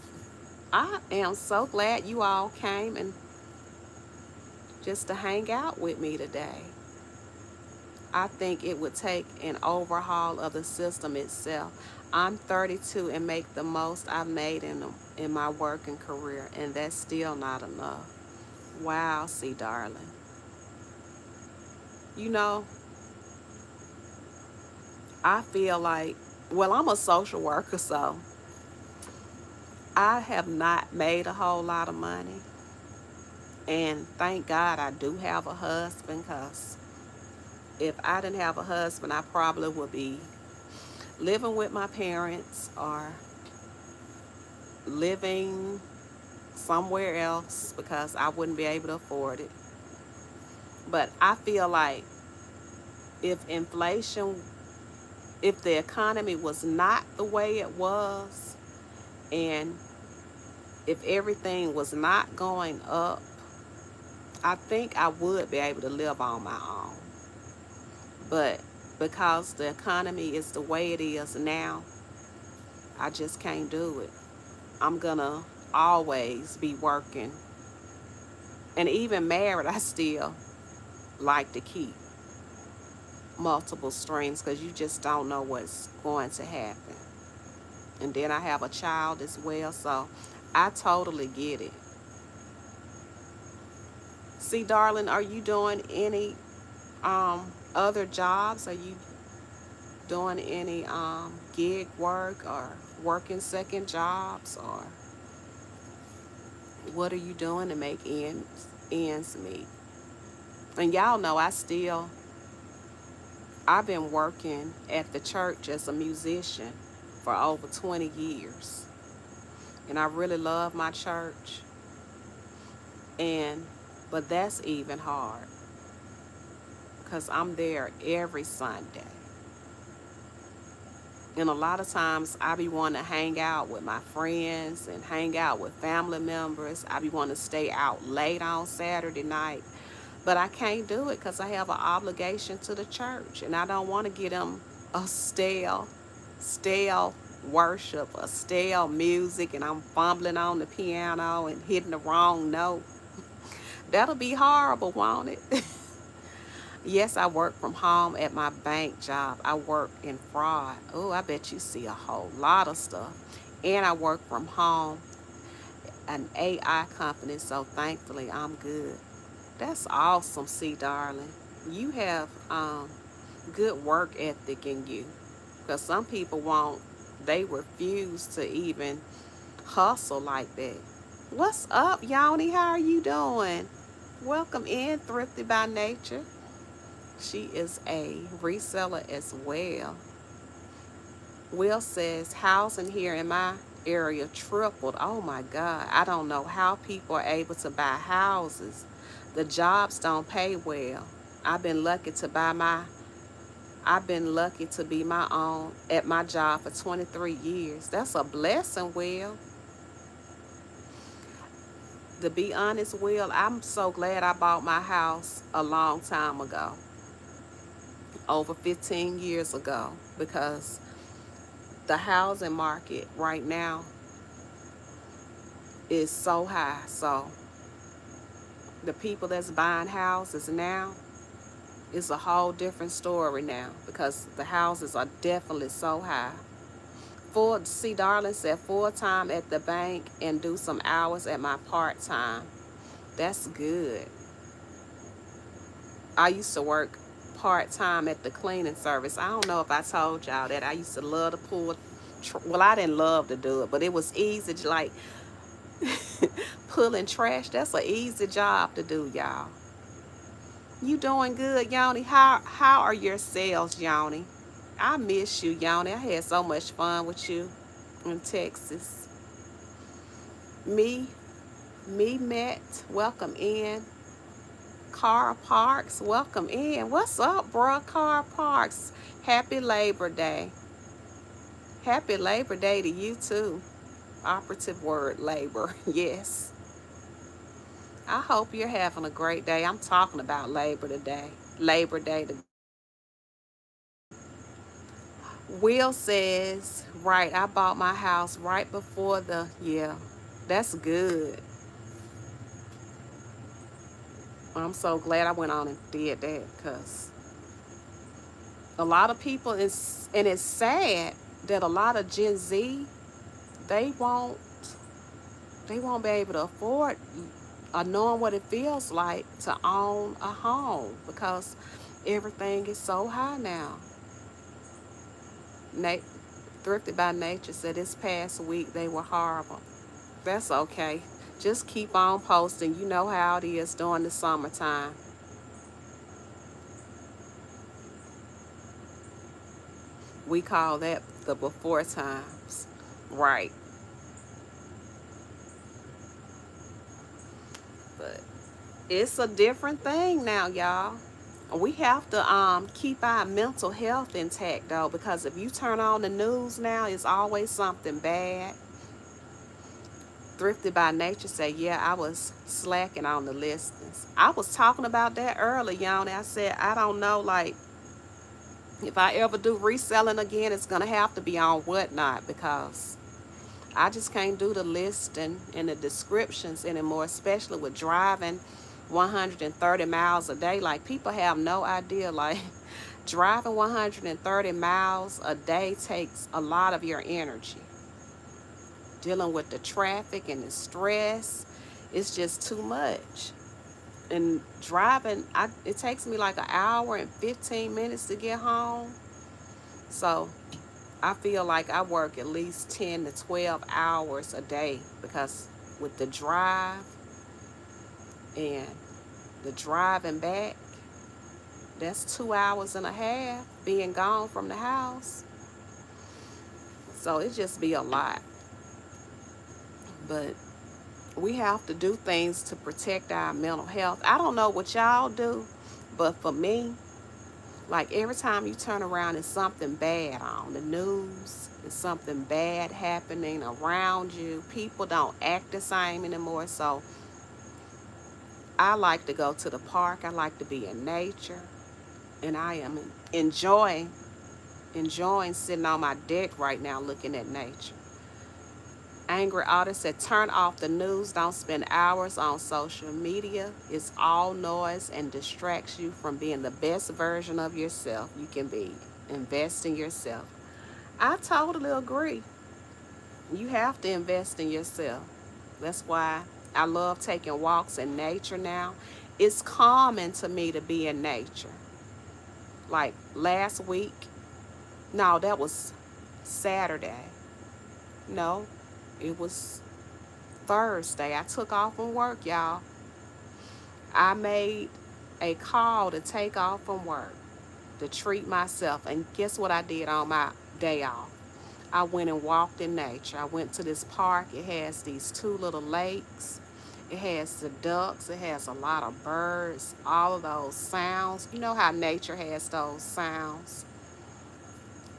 I am so glad you all came and just to hang out with me today. I think it would take an overhaul of the system itself. I'm 32 and make the most I've made in my working career, and that's still not enough. Wow, see, darling. You know, I feel like, well, I'm a social worker, so I have not made a whole lot of money. And thank God I do have a husband, because if I didn't have a husband, I probably would be living with my parents or living somewhere else because I wouldn't be able to afford it. But I feel like if inflation, if the economy was not the way it was, and if everything was not going up, I think I would be able to live on my own. But because the economy is the way it is now, I just can't do it. I'm gonna always be working. And even married, I still like to keep multiple streams because you just don't know what's going to happen. And then I have a child as well, so I totally get it. See, darling, are you doing any other jobs? Are you doing any gig work or working second jobs, or what are you doing to make ends meet? And y'all know I've been working at the church as a musician for over 20 years. And I really love my church. And but that's even hard because I'm there every Sunday. And a lot of times I be wanting to hang out with my friends and hang out with family members. I be wanting to stay out late on Saturday night. But I can't do it because I have an obligation to the church. And I don't want to get them a stale worship, a stale music, and I'm fumbling on the piano and hitting the wrong note. That'll be horrible, won't it? Yes, I work from home at my bank job. I work in fraud. Oh, I bet you see a whole lot of stuff. And I work from home, an AI company, so thankfully I'm good. That's awesome, see, darling. You have good work ethic in you. Because some people won't, they refuse to even hustle like that. What's up, Yoni? How are you doing? Welcome in, Thrifty by Nature. She is a reseller as well. Will says housing here in my area tripled. Oh my God. I don't know how people are able to buy houses. The jobs don't pay well. I've been lucky to buy my I've been lucky to be my own at my job for 23 years. That's a blessing, Will. To be honest, Will, I'm so glad I bought my house a long time ago, over 15 years ago, because the housing market right now is so high. So the people that's buying houses now is a whole different story now because the houses are definitely so high. Full, see, darling said full time at the bank and do some hours at my part time. That's good. I used to work part time at the cleaning service. I don't know if I told y'all that I used to love to pull. Well, I didn't love to do it, but it was easy. Like pulling trash. That's an easy job to do, y'all. You doing good, Yoni? How are your sales, Yoni? I miss you, Yoni. I had so much fun with you in Texas. Me, me met. Welcome in. Carl Parks, welcome in. What's up, bruh? Carl Parks. Happy Labor Day. Happy Labor Day to you too. Operative word, labor. Yes. I hope you're having a great day. I'm talking about labor today. Labor Day today. Will says, right, I bought my house right before the, yeah. That's good. I'm so glad I went on and did that because a lot of people is, and it's sad that a lot of Gen Z, they won't they won't be able to afford knowing what it feels like to own a home because everything is so high now. Na- Thrifted by Nature said this past week they were horrible. That's okay. Just keep on posting. You know how it is during the summertime. We call that the before times. Right. But it's a different thing now, y'all. We have to keep our mental health intact though, because if you turn on the news now, it's always something bad. Thrifted by Nature say, yeah, I was slacking on the listings. I was talking about that earlier, y'all. And I said, I don't know, like, if I ever do reselling again, it's gonna have to be on Whatnot because I just can't do the listing and the descriptions anymore, especially with driving 130 miles a day. Like, people have no idea, like, driving 130 miles a day takes a lot of your energy. Dealing with the traffic and the stress, it's just too much. And driving, it takes me like an hour and 15 minutes to get home. So I feel like I work at least 10 to 12 hours a day because with the drive and the driving back, that's 2 hours and a half being gone from the house. So it just be a lot. But we have to do things to protect our mental health. I don't know what y'all do, but for me, like every time you turn around, it's something bad on the news. It's something bad happening around you. People don't act the same anymore. So I like to go to the park. I like to be in nature. And I am enjoying sitting on my deck right now looking at nature. Angry Artist said, turn off the news. Don't spend hours on social media. It's all noise and distracts you from being the best version of yourself you can be. Invest in yourself. I totally agree. You have to invest in yourself. That's why I love taking walks in nature now. It's calming to me to be in nature. Like last week, no, that was Saturday. No, it was Thursday. I took off from work, y'all. I made a call to take off from work to treat myself. And guess what I did on my day off? I went and walked in nature. I went to this park. It has these two little lakes. It has the ducks. It has a lot of birds. All of those sounds. You know how nature has those sounds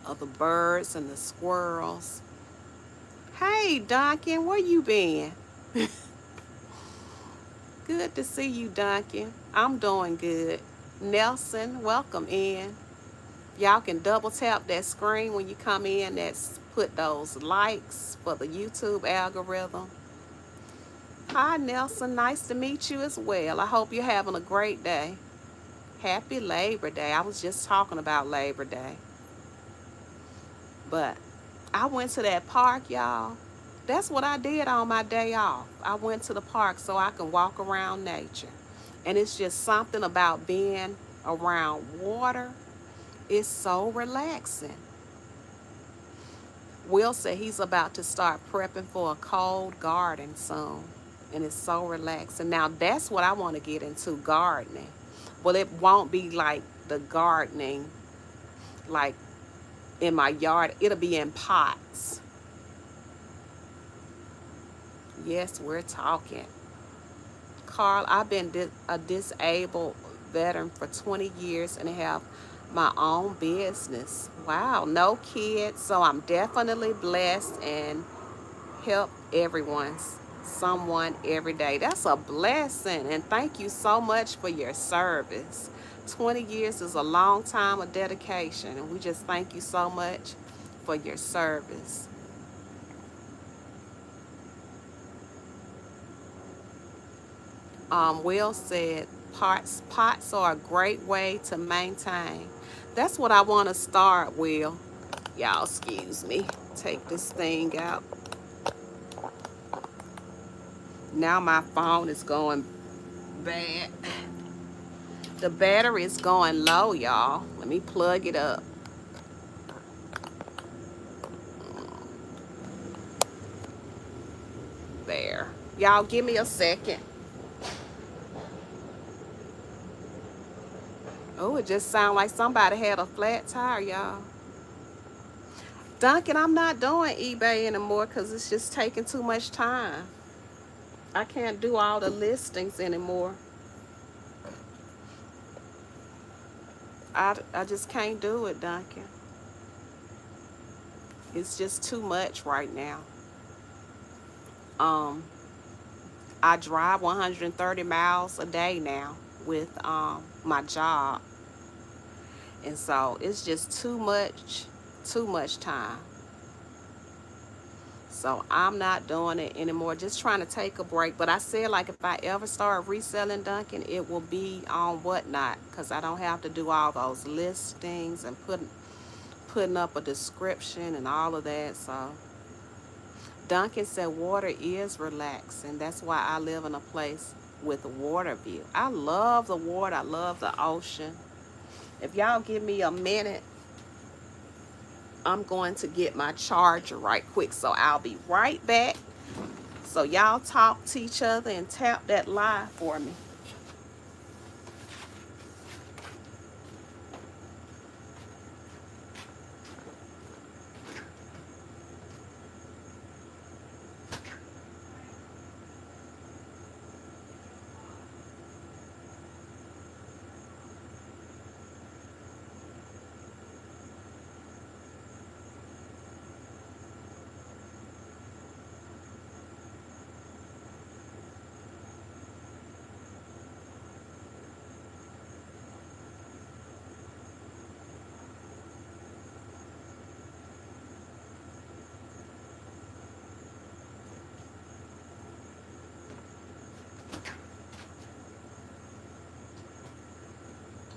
of the birds and the squirrels. Hey, Duncan, where you been? Good to see you, Duncan. I'm doing good. Nelson, welcome in. Y'all can double tap that screen when you come in. That's put those likes for the YouTube algorithm. Hi, Nelson. Nice to meet you as well. I hope you're having a great day. Happy Labor Day. I was just talking about Labor Day. But I went to that park, y'all. That's what I did on my day off. I went to the park so I can walk around nature. And it's just something about being around water. It's so relaxing. Will said he's about to start prepping for a cold garden soon. And it's so relaxing. Now that's what I want to get into, gardening. Well, it won't be like the gardening like in my yard. It'll be in pots. Yes, we're talking. Carl, I've been a disabled veteran for 20 years and have my own business. Wow, no kids. So I'm definitely blessed and help someone every day. That's a blessing. And thank you so much for your service. 20 years is a long time of dedication. And we just thank you so much for your service. Will said, pots are a great way to maintain. That's what I want to start, Will. Y'all, excuse me. Take this thing out. Now my phone is going bad. The battery is going low, y'all. Let me plug it up. There. Y'all, give me a second. Oh, it just sounds like somebody had a flat tire, y'all. Duncan, I'm not doing eBay anymore because it's just taking too much time. I can't do all the listings anymore. I just can't do it, Duncan. It's just too much right now. Um, I drive 130 miles a day now with my job, and so it's just too much time. So I'm not doing it anymore. Just trying to take a break. But I said, like, if I ever start reselling Dunkin', it will be on Whatnot, because I don't have to do all those listings and putting up a description and all of that. So Duncan said water is relaxing. That's why I live in a place with a water view. I love the water. I love the ocean. If y'all give me a minute, I'm going to get my charger right quick. So I'll be right back. So y'all talk to each other and tap that live for me.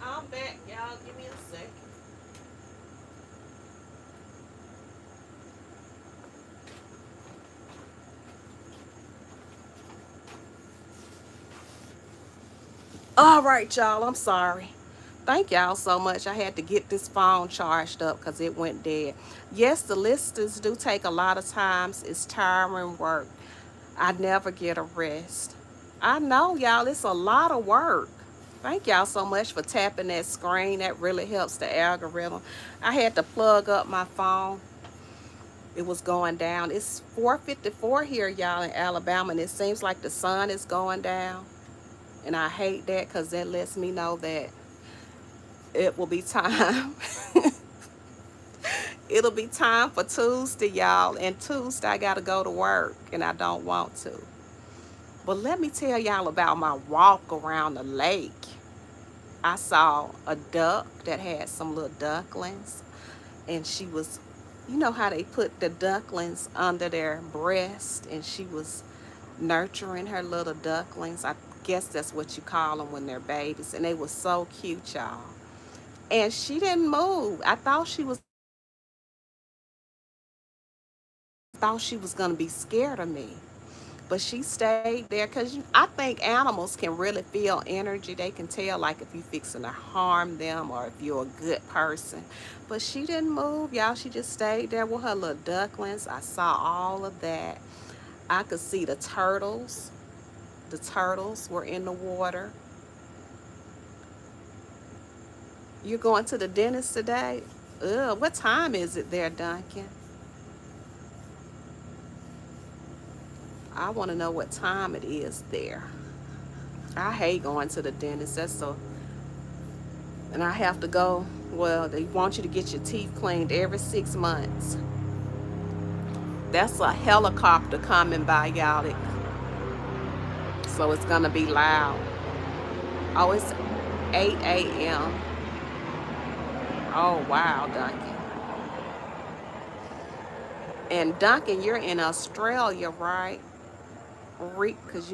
I'm back, y'all. Give me a second. All right, y'all. I'm sorry. Thank y'all so much. I had to get this phone charged up because it went dead. Yes, the listings do take a lot of times. It's tiring work. I never get a rest. I know, y'all. It's a lot of work. Thank y'all so much for tapping that screen. That really helps the algorithm. I had to plug up my phone. It was going down. It's 4:54 here, y'all, in Alabama, and it seems like the sun is going down. And I hate that because that lets me know that it will be time. It'll be time for Tuesday, y'all. And Tuesday, I got to go to work, and I don't want to. But let me tell y'all about my walk around the lake. I saw a duck that had some little ducklings, and she was, you know how they put the ducklings under their breast, and she was nurturing her little ducklings. I guess that's what you call them when they're babies, and they were so cute, y'all. And she didn't move. I thought she was gonna be scared of me, but she stayed there because I think animals can really feel energy. They can tell, like, if you fixing to harm them or if you're a good person. But she didn't move, y'all. She just stayed there with her little ducklings. I saw all of that. I could see the turtles. The turtles were in the water. You're going to the dentist today? Ugh, what time is it there, Duncan? I want to know what time it is there. I hate going to the dentist. And I have to go. Well, they want you to get your teeth cleaned every 6 months. That's a helicopter coming by, y'all. So it's gonna be loud. Oh, it's 8 a.m. Oh wow, Duncan. And Duncan, you're in Australia, right? Because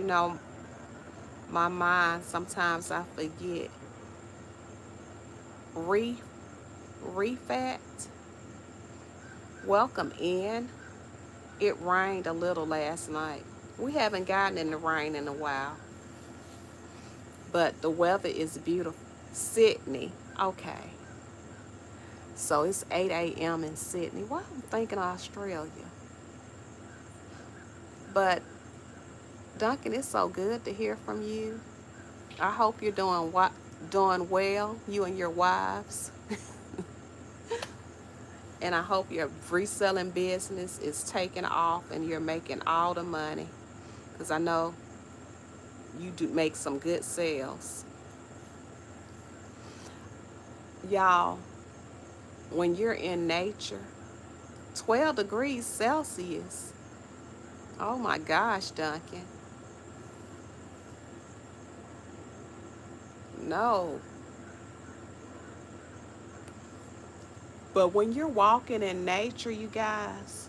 My mind, sometimes I forget. Re Refat. Welcome in. It rained a little last night. We haven't gotten in the rain in a while, but the weather is beautiful. Sydney. Okay. So it's 8 a.m. in Sydney. Why I'm thinking Australia? But Duncan, it's so good to hear from you. I hope you're doing well, you and your wives. And I hope your reselling business is taking off and you're making all the money. Because I know you do make some good sales. Y'all, when you're in nature, 12 degrees Celsius. Oh my gosh, Duncan. No. But when you're walking in nature, you guys,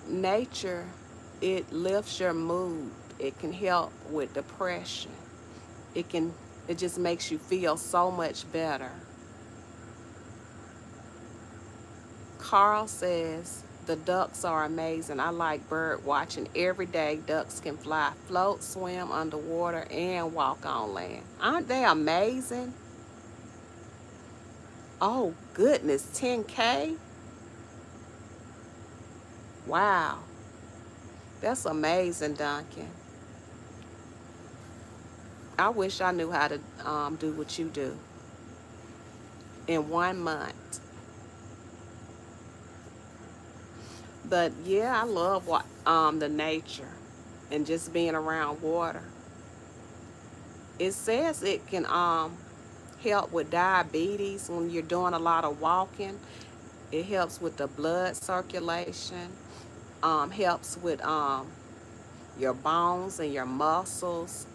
nature, it lifts your mood. It can help with depression. It can, it just makes you feel so much better. Carl says, the ducks are amazing. I like bird watching every day. Ducks can fly, float, swim underwater, and walk on land. Aren't they amazing? Oh, goodness, 10K? Wow. That's amazing, Duncan. I wish I knew how to do what you do in 1 month. But yeah, I love what the nature and just being around water. It says it can help with diabetes when you're doing a lot of walking. It helps with the blood circulation. Helps with your bones and your muscles,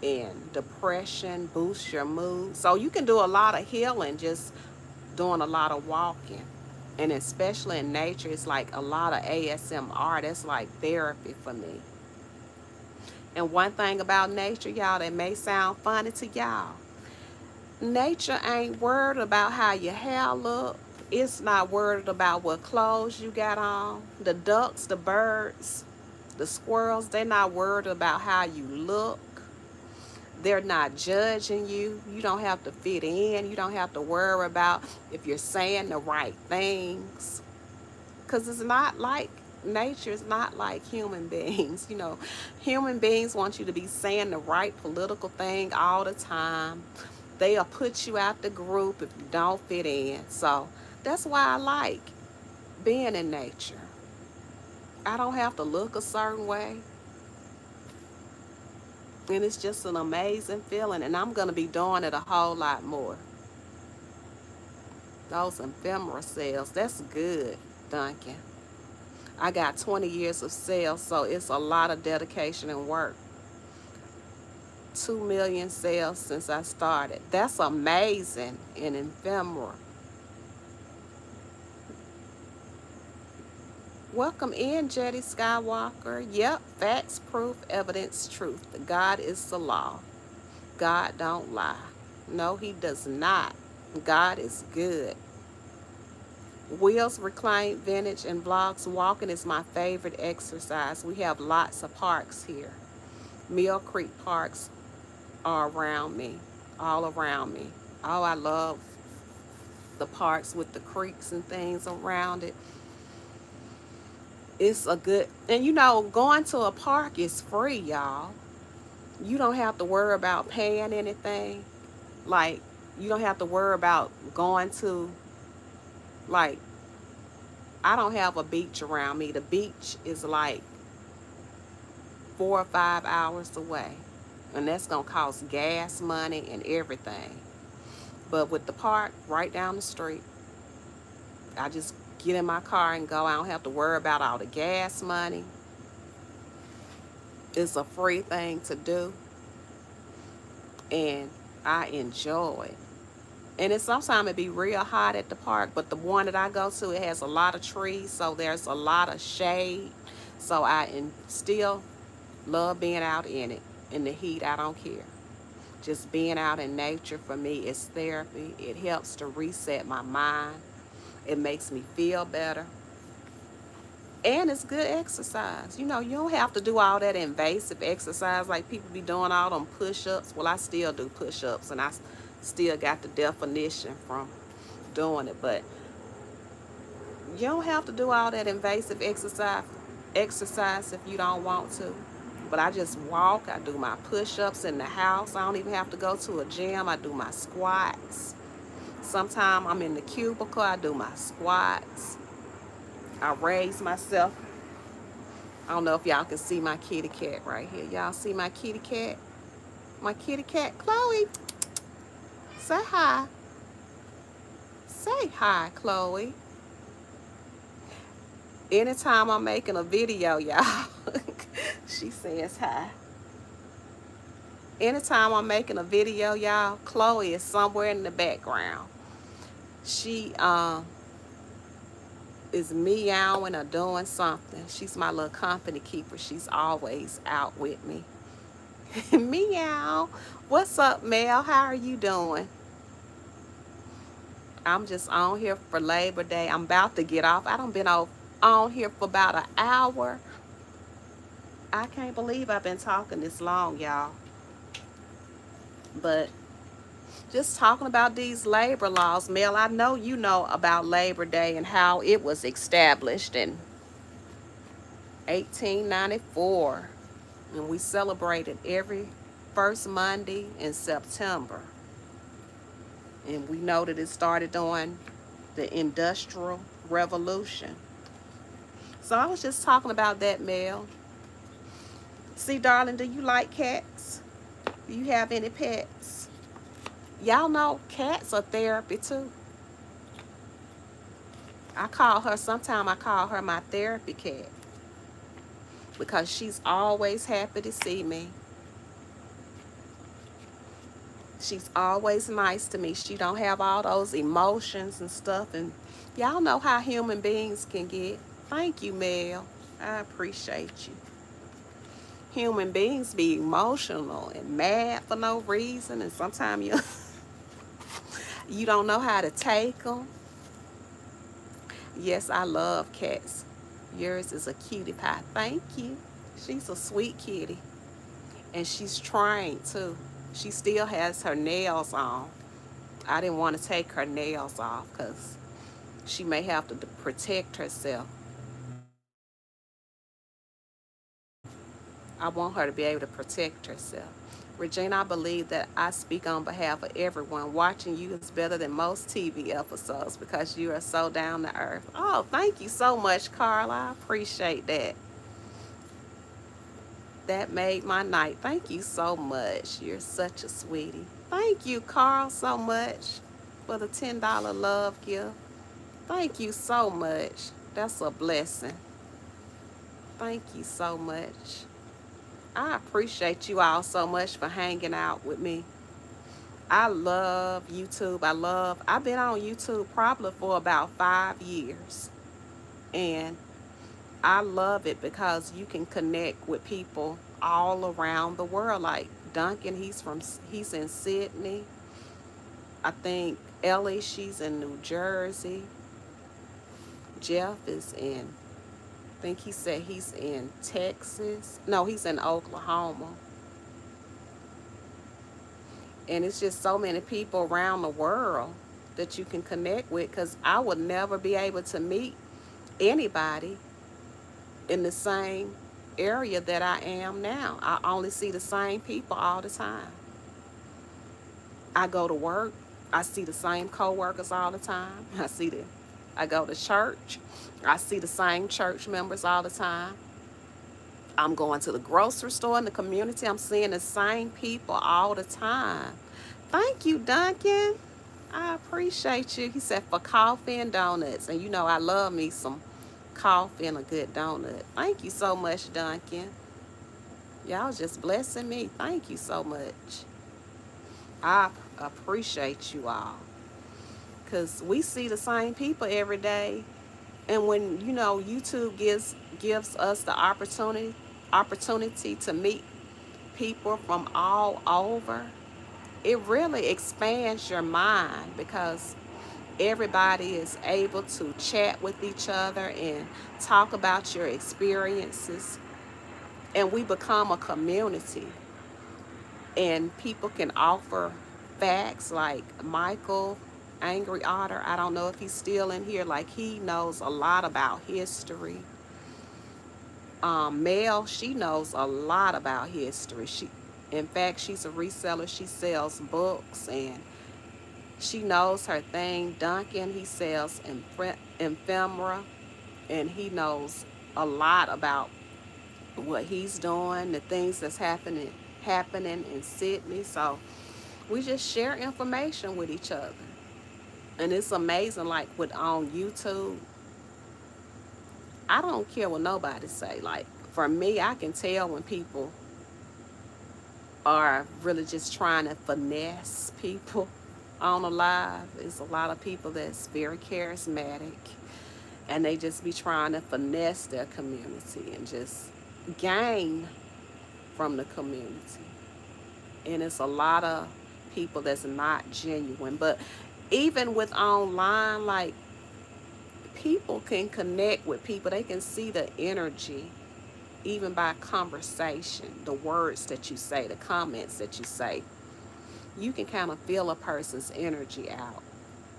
and depression, boosts your mood. So you can do a lot of healing just doing a lot of walking. And especially in nature, it's like a lot of ASMR. That's like therapy for me. And one thing about nature, y'all, that may sound funny to y'all, nature ain't worried about how your hair look. It's not worried about what clothes you got on. The ducks, the birds, the squirrels, they're not worried about how you look. They're not judging you. You don't have to fit in. You don't have to worry about if you're saying the right things. Because it's not like nature is not like human beings. You know, human beings want you to be saying the right political thing all the time. They'll put you out the group if you don't fit in. So that's why I like being in nature. I don't have to look a certain way. And it's just an amazing feeling. And I'm going to be doing it a whole lot more. Those ephemeral sales, that's good, Duncan. I got 20 years of sales, so it's a lot of dedication and work. 2 million sales since I started. That's amazing in ephemeral. Welcome in, Jetty Skywalker. Yep, facts, proof, evidence, truth. God is the law. God don't lie. No, he does not. God is good. Wheels reclaim vintage and vlogs. Walking is my favorite exercise. We have lots of parks here. Mill Creek parks are around me, all around me. Oh, I love the parks with the creeks and things around it. It's a good, and you know, going to a park is free, y'all. You don't have to worry about paying anything. Like, you don't have to worry about going to, like, I don't have a beach around me. The beach is like 4 or 5 hours away. And that's going to cost gas money and everything. But with the park right down the street, I just get in my car and go. I don't have to worry about all the gas money. It's a free thing to do. And I enjoy it. And it's sometimes it be real hot at the park, but the one that I go to, it has a lot of trees, so there's a lot of shade. So still love being out in it. In the heat, I don't care. Just being out in nature for me is therapy. It helps to reset my mind. It makes me feel better. And it's good exercise. You don't have to do all that invasive exercise like people be doing all them push-ups. Well, I still do push-ups, and still got the definition from doing it. But you don't have to do all that invasive exercise if you don't want to. But I just walk. I do my push-ups in the house. I don't even have to go to a gym. I do my squats. Sometimes I'm in the cubicle. I do my squats. I raise myself. I don't know if y'all can see my kitty cat right here. Y'all see my kitty cat? My kitty cat, Chloe. Say hi. Say hi, Chloe. Anytime I'm making a video, y'all, she says hi. Anytime I'm making a video, y'all, Chloe is somewhere in the background. She is meowing or doing something. She's my little company keeper. She's always out with me. Meow. What's up, Mel? How are you doing? I'm just on here for Labor Day. I'm about to get off. I done been on here for about an hour. I can't believe I've been talking this long, y'all. But just talking about these labor laws, Mel, I know you know about Labor Day and how it was established in 1894. And we celebrated every first Monday in September. And we know that it started during the Industrial Revolution. So I was just talking about that, Mel. See, darling, do you like cats? Do you have any pets? Y'all know cats are therapy too. Sometimes I call her my therapy cat because she's always happy to see me. She's always nice to me. She don't have all those emotions and stuff. And y'all know how human beings can get. Thank you, Mel. I appreciate you. Human beings be emotional and mad for no reason. And sometimes you don't know how to take them. Yes, I love cats. Yours is a cutie pie. Thank you. She's a sweet kitty. And she's trained too. She still has her nails on. I didn't want to take her nails off because she may have to protect herself. I want her to be able to protect herself. Regina, I believe that I speak on behalf of everyone. Watching you is better than most TV episodes because you are so down to earth. Oh, thank you so much, Carla. I appreciate that. That made my night. Thank you so much. You're such a sweetie. Thank you, Carl, so much for the $10 love gift. Thank you so much. That's a blessing. Thank you so much. I appreciate you all so much for hanging out with me. I love YouTube. I've been on YouTube probably for about 5 years. And I love it because you can connect with people all around the world. Like Duncan, he's in Sydney. I think Ellie, she's in New Jersey. Jeff is I think he said he's in Texas. No, he's in Oklahoma. And it's just so many people around the world that you can connect with because I would never be able to meet anybody in the same area that I am now. I only see the same people all the time. I go to work, I see the same coworkers all the time. I go to church, I see the same church members all the time. I'm going to the grocery store in the community, I'm seeing the same people all the time. Thank you, Duncan. I appreciate you. He said for coffee and donuts. And you know I love me some coffee and a good donut. Thank you so much, Duncan. Y'all just blessing me. Thank you so much. I appreciate you all. Because we see the same people every day. And when, YouTube gives us the opportunity to meet people from all over, it really expands your mind because everybody is able to chat with each other and talk about your experiences. And we become a community, and people can offer facts like Michael, Angry Otter. I don't know if he's still in here. Like, he knows a lot about history. Mel, she knows a lot about history. In fact, she's a reseller. She sells books and she knows her thing. Duncan, he sells ephemera, and he knows a lot about what he's doing, the things that's happening in Sydney. So we just share information with each other. And it's amazing, like with on YouTube, I don't care what nobody say. Like, for me, I can tell when people are really just trying to finesse people on a live. It's a lot of people that's very charismatic, and they just be trying to finesse their community and just gain from the community. And it's a lot of people that's not genuine. But even with online, like, people can connect with people. They can see the energy even by conversation, the words that you say, the comments that you say. You can kind of feel a person's energy out.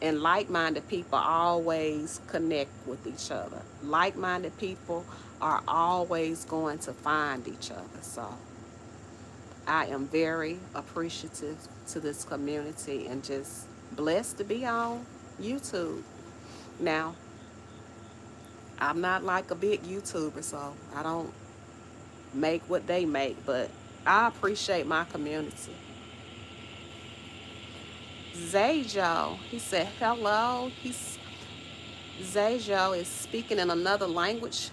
And like-minded people always connect with each other. Like-minded people are always going to find each other. So I am very appreciative to this community and just blessed to be on YouTube. Now, I'm not like a big YouTuber, so I don't make what they make, but I appreciate my community. Zajo, he said hello. Zajo is speaking in another language,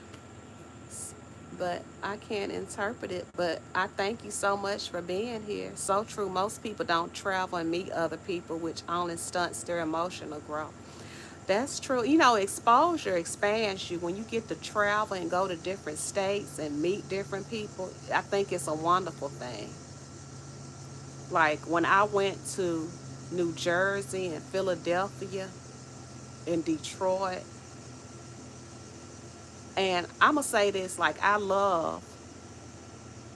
but I can't interpret it. But I thank you so much for being here. So true. Most people don't travel and meet other people, which only stunts their emotional growth. That's true. You know, exposure expands you when you get to travel and go to different states and meet different people. I think it's a wonderful thing. Like when I went to New Jersey and Philadelphia and Detroit, and I'm going to say this, like, I love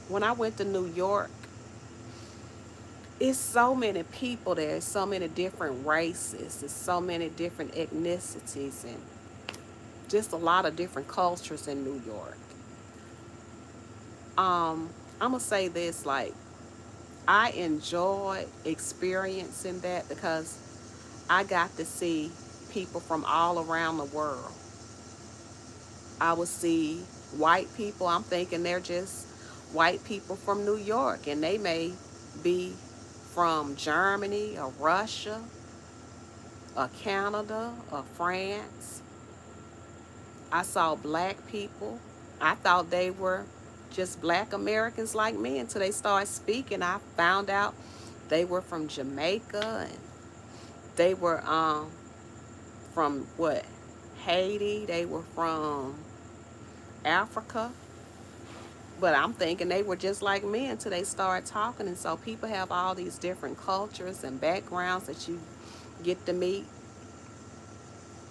when I went to New York, it's so many people there, so many different races, there's so many different ethnicities, and just a lot of different cultures in New York. I'm gonna say this, like, I enjoyed experiencing that because I got to see people from all around the world. I would see white people, I'm thinking they're just white people from New York, and they may be from Germany or Russia or Canada or France. I saw black people. I thought they were just black Americans like me until they started speaking. I found out they were from Jamaica, and they were from what? Haiti. They were from Africa. But I'm thinking they were just like me until they started talking. And so people have all these different cultures and backgrounds that you get to meet.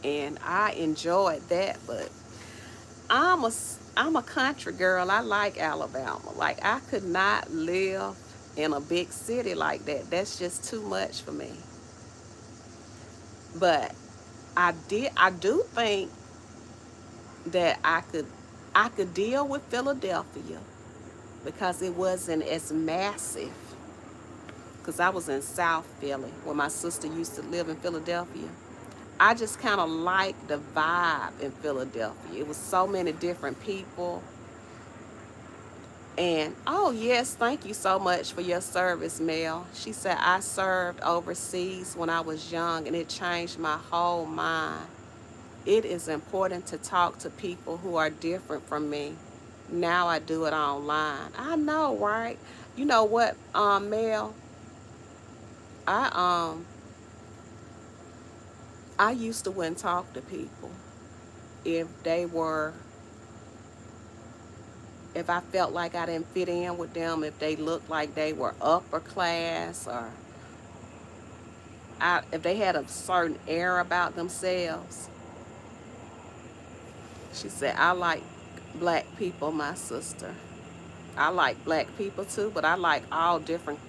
And I enjoyed that. But I'm a, I'm a country girl. I like Alabama. Like, I could not live in a big city like that. That's just too much for me. But I do think that I could deal with Philadelphia because it wasn't as massive. Because I was in South Philly where my sister used to live in Philadelphia. I just kind of liked the vibe in Philadelphia. It was so many different people. And oh, yes, thank you so much for your service, Mel. She said, I served overseas when I was young and it changed my whole mind. It is important to talk to people who are different from me. Now I do it online. I know, right? You know what, Mel? I I used to wouldn't talk to people if they were if I felt like I didn't fit in with them, if they looked like they were upper class, or if they had a certain air about themselves. She said, I like black people, my sister. I like black people too, but I like all different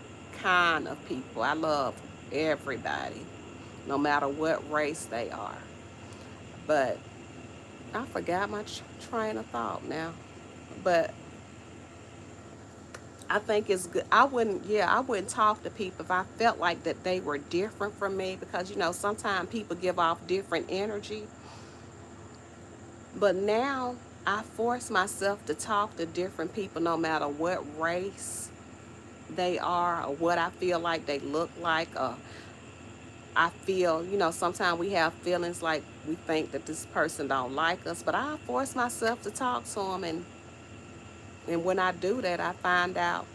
kind of people. I love everybody, no matter what race they are. But I forgot my train of thought now. But I think it's good. I wouldn't talk to people if I felt like that they were different from me, because sometimes people give off different energy. But now I force myself to talk to different people no matter what race they are, or what I feel like they look like. Or I feel, sometimes we have feelings like we think that this person don't like us, but I force myself to talk to them, and when I do that, I find out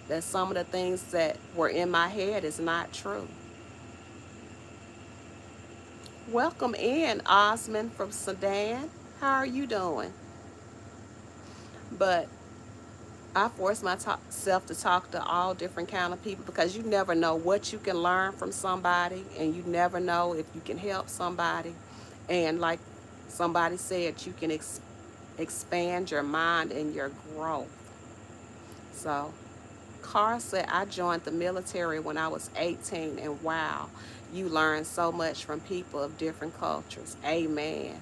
that some of the things that were in my head is not true. Welcome in, Osman from Sudan. How are you doing? But I force myself to talk to all different kind of people, because you never know what you can learn from somebody, and you never know if you can help somebody. And like somebody said, you can expand your mind and your growth. So Carr said, I joined the military when I was 18, and wow, you learn so much from people of different cultures. Amen.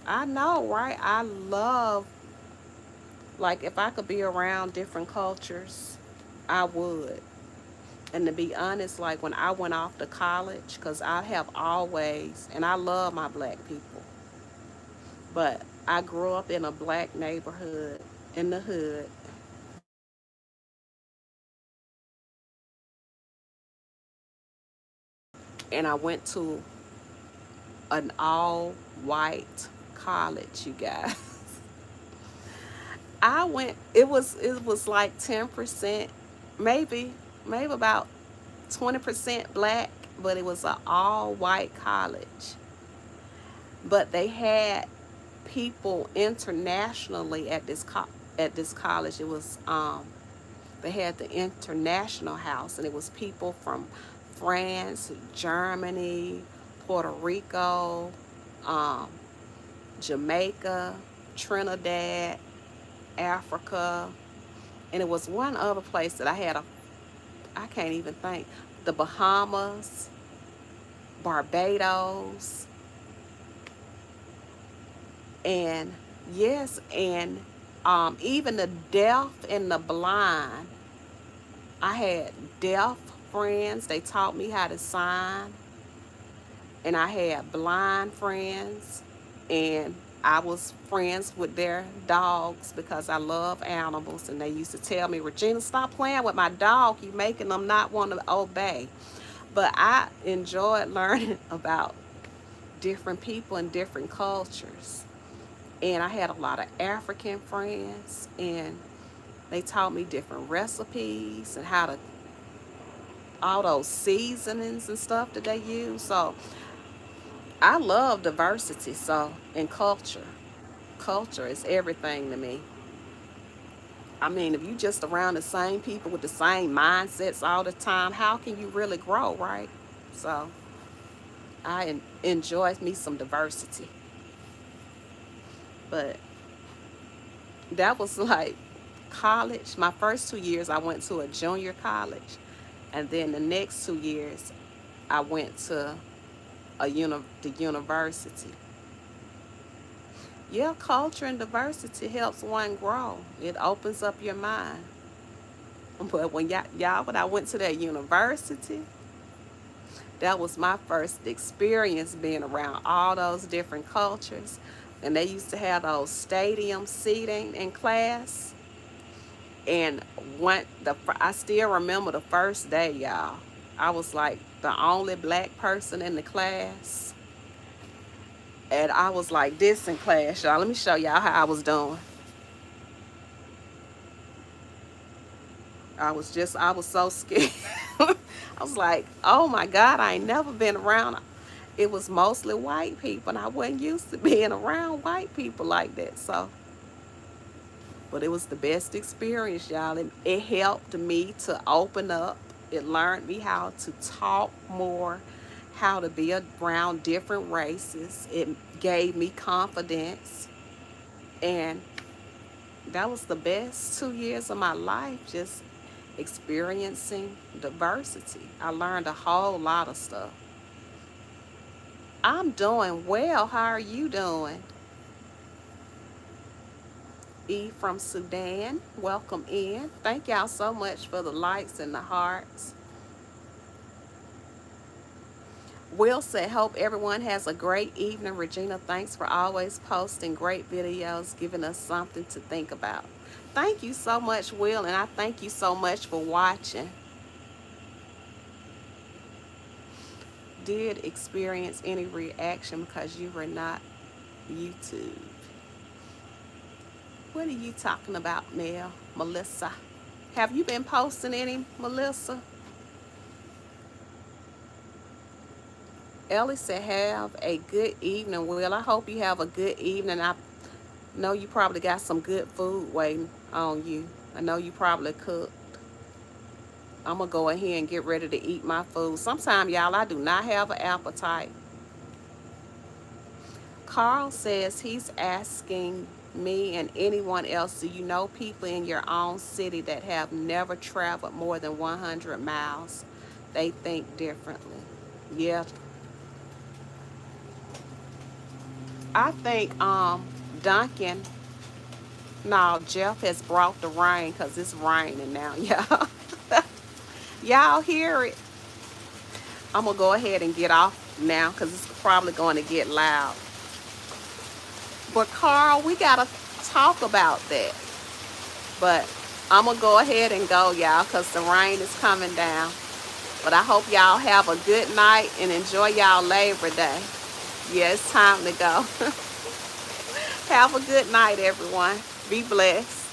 I know, right? I love, like, if I could be around different cultures, I would. And to be honest, like when I went off to college, because I have always, and I love my black people, but I grew up in a black neighborhood in the hood, and I went to an all white college, you guys. It was like 10%, maybe about 20% black, but it was an all white college. But they had people internationally at this college. It was they had the international house, and it was people from France, Germany, Puerto Rico, um, Jamaica, Trinidad, Africa, and it was one other place that I can't even think. The Bahamas, Barbados, and yes, and even the deaf and the blind. I had deaf friends. They taught me how to sign, and I had blind friends, and I was friends with their dogs because I love animals, and they used to tell me, Regina, stop playing with my dog. You making them not want to obey. But I enjoyed learning about different people and different cultures. And I had a lot of African friends, and they taught me different recipes and how to, all those seasonings and stuff that they use. So I love diversity. So, and culture is everything to me. I mean, if you just around the same people with the same mindsets all the time, how can you really grow, right? So I enjoy me some diversity. But that was like college. My first 2 years, I went to a junior college, and then the next 2 years, I went to the university. Yeah, culture and diversity helps one grow. It opens up your mind. But when I went to that university, that was my first experience being around all those different cultures. And they used to have those stadium seating in class. And I still remember the first day, y'all. I was like the only black person in the class. And I was like this in class, y'all. Let me show y'all how I was doing. I was so scared. I was like, oh my God, I ain't never been around. It was mostly white people, and I wasn't used to being around white people like that. So, But it was the best experience, y'all. It helped me to open up. It learned me how to talk more, how to be around different races. It gave me confidence. And that was the best 2 years of my life, just experiencing diversity. I learned a whole lot of stuff. I'm doing well. How are you doing? E from Sudan, welcome in. Thank y'all so much for the likes and the hearts. Will said, hope everyone has a great evening. Regina, thanks for always posting great videos, giving us something to think about. Thank you so much, Will, and I thank you so much for watching. Did experience any reaction because you were not YouTube? What are you talking about, Melissa? Have you been posting any, Melissa? Ellie said, have a good evening, Will. I hope you have a good evening. I know you probably got some good food waiting on you. I know you probably cooked. I'm going to go ahead and get ready to eat my food. Sometimes, y'all, I do not have an appetite. Carl says he's asking me and anyone else, do you know people in your own city that have never traveled more than 100 miles? They think differently. Yeah. I think Duncan, no, Jeff has brought the rain because it's raining now, y'all. Y'all hear it? I'm going to go ahead and get off now because it's probably going to get loud. But Carl, we got to talk about that. But I'm going to go ahead and go, y'all, because the rain is coming down. But I hope y'all have a good night and enjoy y'all Labor Day. Yeah, it's time to go. Have a good night, everyone. Be blessed.